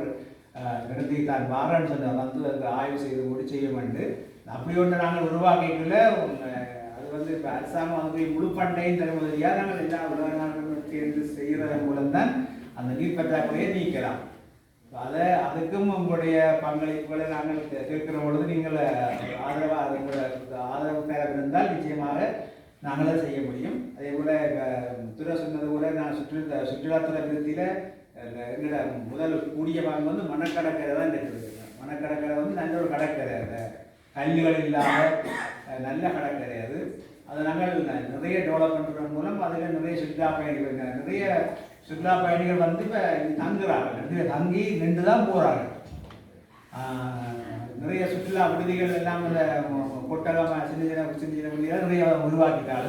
நிறுத்தி தான் வாரன்னு சொன்னார், வந்து அந்த ஆய்வு செய்து கூட செய்ய வேண்டும். அப்படி ஒன்று நாங்கள் உருவாக்கிக்கல. அது வந்து இப்போ அரசாங்கம் வந்து முழு பண்டையும் தருவதையாக நாங்கள் எல்லா உலக நாடுகளும் சேர்ந்து செய்கிறதன் மூலம்தான் அந்த நீர் பற்றாக்குறையை நீக்கலாம். அதுக்கும் உங்களுடைய பங்களிப்புகளை நாங்கள் கேட்கிற பொழுது நீங்கள் ஆதரவு தேவை இருந்தால் நிச்சயமாக நாங்களே செய்ய முடியும். அதே போல துறை சொன்னது கூட நான் சுற்றுலாத்துறை விருத்தியில் எங்களோட முதல் கூடிய பாகம் வந்து மணக்கடற்கரை தான் இருக்குது. மணக்கடற்கரை வந்து நல்ல ஒரு கடற்கரை, அந்த கல்லுகள் இல்லாத நல்ல கடற்கரை. அதை நாங்கள் நிறைய டெவலப் பண்ணுறது மூலம் அதில் நிறைய சுற்றுலா பயணிகள் வந்து இப்போ தங்குறாங்க, தங்கி நின்று தான் போகிறாங்க. நிறைய சுற்றுலா விடுதிகள் எல்லாம் அந்த கொட்டகம் சின்ன சின்ன விடுதிகள் நிறைய உருவாக்கிட்டாங்க.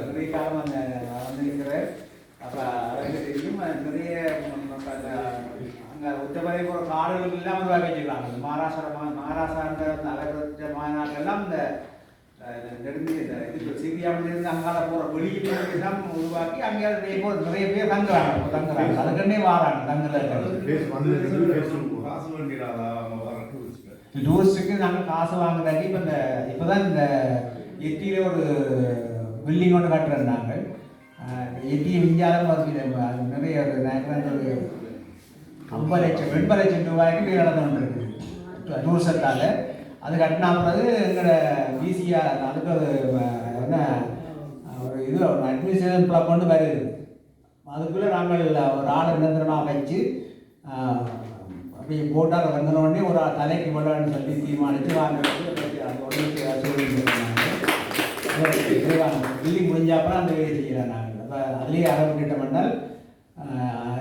நிறைய காலம் அந்த வந்திருக்கிற அப்போ அதுக்கு தெரியும். நிறைய அங்கே உத்தரவை போகிற காடுகள் எல்லாம் உருவாக்கி வச்சுருக்காங்க. மகாராஷ்டிரா நகர மாநாட்டெல்லாம் இந்த இது சிரியாவிலிருந்து அங்கால போகிற வெளியெல்லாம் உருவாக்கி அங்கே நிறைய பேர் தங்குறாங்க. அதுக்குன்னே வாராங்க டூரிஸ்ட்டுக்கு நாங்கள் காசு வாங்குறாங்க. இப்போ தான் இந்த எட்டியில் ஒரு பில்டிங் ஒன்று கட்டுறோம். நாங்கள் எட்டி விஞ்ஞானம் நிறைய ஒரு 50 லட்சம் 80 லட்சம் ரூபாய்க்கு நடந்து கொண்டு இருக்குது டூரிசத்தால். அது கட்டினா பிறகு எங்களோட பிசிஆர் அதுக்கு என்ன ஒரு இது அட்மினிஸ்ட்ரேஷன் பிளாக் கொண்டு வருது. அதுக்குள்ளே நாங்கள் ஒரு ஆர்டர் நிரந்தரமாக வச்சு அப்படி போட்டால் இறங்கினோடனே ஒரு தலைக்கு போட்டான்னு சொல்லி தீர்மானித்து வாங்குறது. அது ஒன்று பில்டிங் முடிஞ்சாப்பெல்லாம் அந்த வேலையை செய்கிறேன் நாங்கள். அப்போ அதுலேயே ஆரம்பிக்கிட்டோம் என்றால்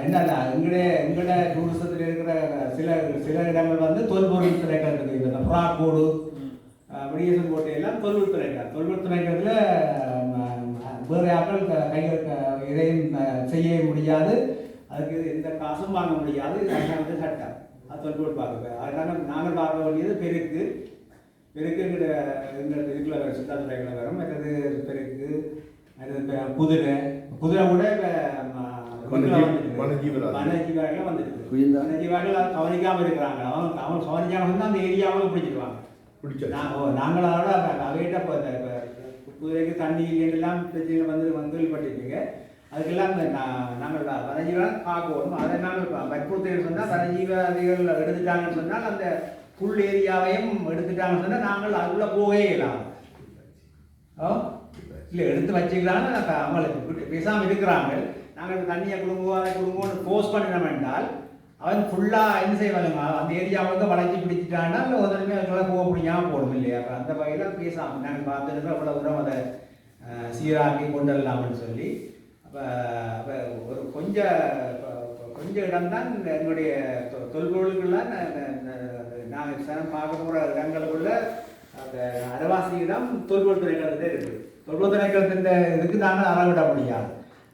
என்னன்னா எங்களோட டூரிசத்தில் இருக்கிற சில இடங்கள் வந்து தொல்பொருள் திணைக்கள் இருக்குது. இந்த புறாக்கோடு விடியசன் கோட்டையெல்லாம் தொல்பொருள் திணைக்கள். தொல்பொருள் திணைக்கிறதுல வேறு ஆக்கள் கையில் இதையும் செய்ய முடியாது, அதுக்கு எந்த காசும் வாங்க முடியாது. வந்து சட்டம் அது தொல்பொருள் பார்க்க. அதனால நாங்கள் பார்க்க வேண்டியது பெருக்கு எங்கள் இதுக்குள்ள வரும், சுற்றுலாத்துறைகளை வரும். மற்றது பெருக்கு, குதிரை கூட வனஜீவர்கள் வந்துருக்கு. வனஜீவர்கள் கவனிக்காமல் இருக்கிறாங்க. அவங்க கவனிக்காமல் தான் அந்த ஏரியாவில் பிடிச்சிருவாங்க. நாங்கள் அதோட அவையிட்ட குதிரைக்கு தண்ணி இல்லைன்னெல்லாம் பிரச்சனை வந்துள்பட்டிருக்கீங்க. அதுக்கெல்லாம் நாங்கள் வனஜீவன் பார்க்கணும். அதை நாங்கள் வற்புறுத்தல் சொன்னால் வனஜீவாதிகள் எடுத்துட்டாங்கன்னு சொன்னால் அந்த ஃபுல் ஏரியாவையும் எடுத்துட்டாங்கன்னு சொன்னால் நாங்கள் அதுக்குள்ளே போகவே இல்லாமல் இல்லை எடுத்து வச்சுக்கலான்னு அவங்களுக்கு பேசாமல் இருக்கிறாங்க. நாங்கள் தண்ணியை குடும்பம்னு போஸ்ட் பண்ணினோம் என்றால் அவன் ஃபுல்லாக என்ன செய்வாங்க, அந்த ஏரியாவுக்கு வளைச்சி பிடிச்சிட்டான்னா இல்லை உடனே அதுக்கெல்லாம் போக முடியாமல் போடும் இல்லையா. அப்போ அந்த வகையில் பேசாமல் நாங்கள் பார்த்துட்டு அவ்வளோ தூரம் அதை சீராக்கி கொண்டு வரலாம்னு சொல்லி அப்போ ஒரு கொஞ்சம் இடம்தான் எங்களுடைய தொல்பொருளுக்கெல்லாம் நாங்கள் சனம் பார்க்க போகிற இடங்களுக்குள்ள அந்த அரவாசி இடம் தொல்பொருள் திணைக்களத்தில் இருக்குது. தொல்பொருள் திணைக்களத்தின் இதுக்கு நாங்கள் அறவிட முடியாது.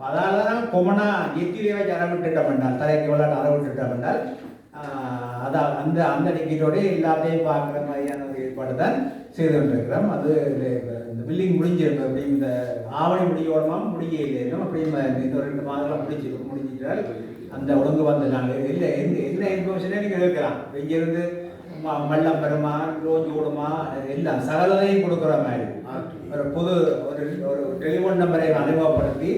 அதனால தான் கொமனா எத்திலே வச்சு அறவிட்டுட்டோம் என்றால் தலைக்கு விளையாட்டு அறவிட்டுட்டோம் என்றால் அந்த அந்த டிக்கெட்டோடய எல்லாத்தையும் பார்க்குற மாதிரியான ஒரு ஏற்பாடு தான் செய்து கொண்டிருக்கிறோம். அது இந்த பில்டிங் முடிஞ்சிருக்கும். அப்படி இந்த ஆவணி முடியோடமா முடிய இல்லையும் அப்படி இந்த 2 மாதங்களாக முடிஞ்சிட்டால் அந்த ஒழுங்கு வந்து நாங்கள் இல்லை என்ன இன்ஃபர்மேஷனே நீங்கள் கேட்கலாம். இங்கேருந்து மல்லம் பெருமா லோஞ்சு ஓடுமா எல்லாம் சகலதையும் கொடுக்குற மாதிரி ஒரு புது ஒரு டெலிஃபோன் நம்பரை அறிமுகப்படுத்தி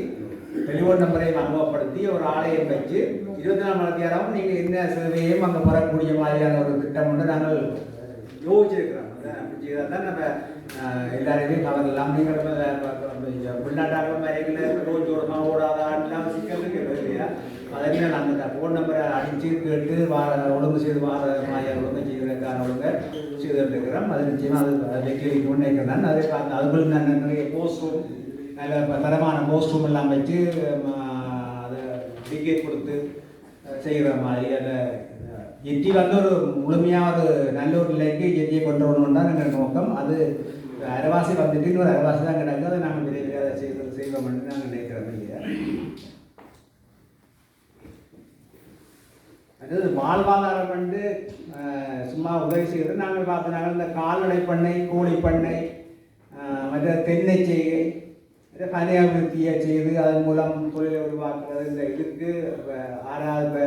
ஒரு ஆலயம் வச்சு 24 மணி நேரம் நீங்கள் என்ன சேவையும் அங்கே பெறக்கூடிய மாதிரியான ஒரு திட்டம் ஒன்று நாங்கள் யோசிச்சிருக்கிறோம். தான் நம்ம எல்லாரையுமே கவரலாம். நீங்கள் வெளிநாட்டாக மறைகளில் ரோஜ் ஓடமா ஓடாதான் சிக்கல் இருக்கிறது இல்லையா. அதே நாங்கள் ஃபோன் நம்பரை அடித்து கேட்டு ஒழுங்கு செய்து மாதிரியான ஒழுங்கு செய்வதற்கான ஒழுங்கை செய்துட்டு இருக்கிறோம். அது நிச்சயமாக அது வெற்றி முன்னேற்கிறேன். அதுக்குள்ள நான் நிறைய போஸ்ட் ரூம் நல்ல தரமான போஸ்ட் ரூம் எல்லாம் வச்சு அதை டிக்கெட் கொடுத்து செய்கிற மாதிரி அதை எட்டி வந்து ஒரு முழுமையாக ஒரு நல்ல ஒரு நிலைக்கு எட்டியை கொண்டு வரணும்னு தான் எங்கள் நோக்கம். அது அரவாசி வந்துட்டு இன்னொரு அரவாசி தான் கிடக்கு. அதை நாங்கள் விரைவில் அதை செய்து செய்வோம் என்று நாங்கள் நினைக்கிறோம் இல்லையா. அதாவது வாழ்வாதாரம் வந்து சும்மா உதவி செய்கிறது. நாங்கள் பார்த்தோம் இந்த கால்நடை பண்ணை, கோழி பண்ணை, மற்ற தென்னை செய்கை, கனியாபிருத்தியை செய்து அதன் மூலம் தொழிலை உருவாக்குறது. இந்த இதுக்கு ஆறாவது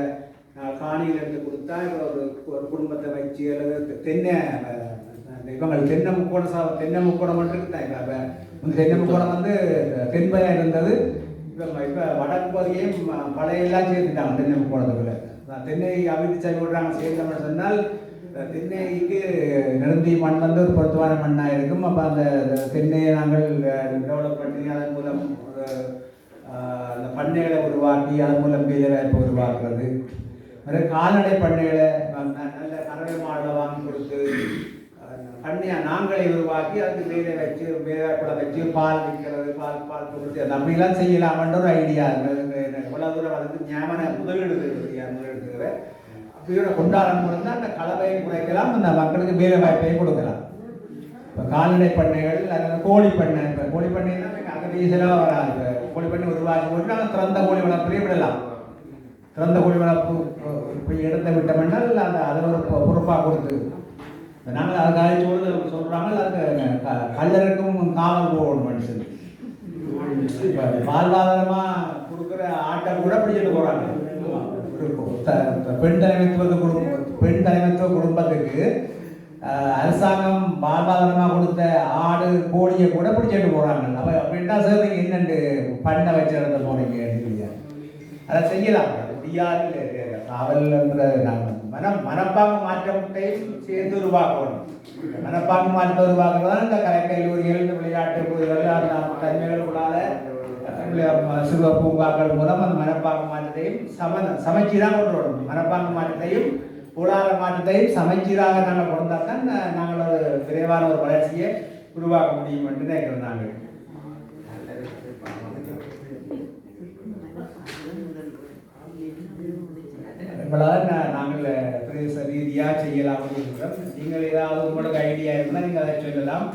காணியில் எடுத்து கொடுத்தா இப்போ ஒரு குடும்பத்தை வச்சு அல்லது தென்னை இவங்க தென்னை முக்கோணம் மட்டும் இருக்குதான். இப்போ தென்னை முக்கோணம் வந்து தென்பையாக இருந்தது. இப்போ வடக்கு பகுதியும் பழையெல்லாம் சேர்த்துட்டாங்க தென்னை முக்கோணத்துக்குள்ள. தென்னை அபிவிருத்தி செய்ய விடுறாங்க சேர்ந்தோம்னு சொன்னால் தென்னைக்கு நிரந்தி மண் வந்து ஒரு பொருத்தமான மண்ணாக இருக்கும். அப்போ அந்த தென்னையை நாங்கள் டெவலப் பண்ணி அதன் மூலம் அந்த பண்ணைகளை உருவாக்கி அதன் மூலம் வேலை வாய்ப்பை உருவாக்குறது. அதே கால்நடை பண்ணைகளை நல்ல கறவை மாடை வாங்கி கொடுத்து பண்ணையாக நாங்களே உருவாக்கி அதுக்கு வேலை வச்சு வேலைக்குள்ள வச்சு பால் விற்கிறது, பால் கொடுத்து அப்படிலாம் செய்யலாமன்ற ஒரு ஐடியா. இவ்வளோ தூரம் அதுக்கு ஞாபகம் முதலீடு அப்படியோட கொண்டாடும் மூலம் தான் அந்த கலவையை குறைக்கலாம், அந்த மக்களுக்கு வேலை வாய்ப்பையும் கொடுக்கலாம். இப்போ கால்நடை பண்ணைகள், கோழி பண்ணை, இப்போ கோழி பண்ணைன்னா அங்கே செலவாக வராது. இப்போ கோழி பண்ணை உருவாக்கி போட்டு நாங்கள் திறந்த கோழி வளர்ப்புலேயே விடலாம். திறந்த கோழி வளர்ப்பு இப்போ இடத்தை விட்டோம்னால் அந்த அதை ஒரு பொறுப்பாக கொடுத்து நாங்கள் அதுக்காக சொல்கிறாங்க. அதுக்கு கல்லருக்கும் காவல் போகணும் மனுஷன். இப்போ வாழ்வாதாரமாக கொடுக்குற ஆட்கள் கூட பிடிச்சிட்டு போகிறாங்க. பெண் தலைமைத்துவ குடும்பத்துக்கு அரசாங்கம் வாழ்வாதாரமாக கொடுத்த ஆடு கோழியை கூட பிடிச்சிட்டு போகிறாங்க. அப்போ அப்படின்னா சார் நீங்கள் என்னென்று பண்ண வச்சிருந்த போனீங்க இல்லையா? அதை செய்யலாம். காவல்ன்ற மனப்பாங்கு மாற்றத்தையும் சேர்ந்து உருவாக்கணும். மனப்பாங்கு மாற்றத்தை உருவாக்குறதான் இந்த கலைக்கல்லூரிகள், இந்த விளையாட்டு பகுதிகள், அந்த தன்மைகளுக்குள்ளால சிறுவ பூங்காக்கள் மூலம் அந்த மனப்பாங்கு மாற்றத்தையும் சமச்சீராக கொண்டு வரணும். மனப்பாங்கு மாற்றத்தையும் பொருளாதார மாற்றத்தையும் சமச்சீராக நாங்கள் கொண்டால் தான் நாங்கள் ஒரு விரைவான ஒரு வளர்ச்சியை உருவாக்க முடியும் என்று நினைக்கிறோம். நாங்கள் இவ்வளோதான் நாங்கள் பிரதேச ரீதியாக செய்யலாம். நீங்கள் ஏதாவது உங்களுக்கு ஐடியா இருந்தால் நீங்கள் அதை சொல்லலாம்.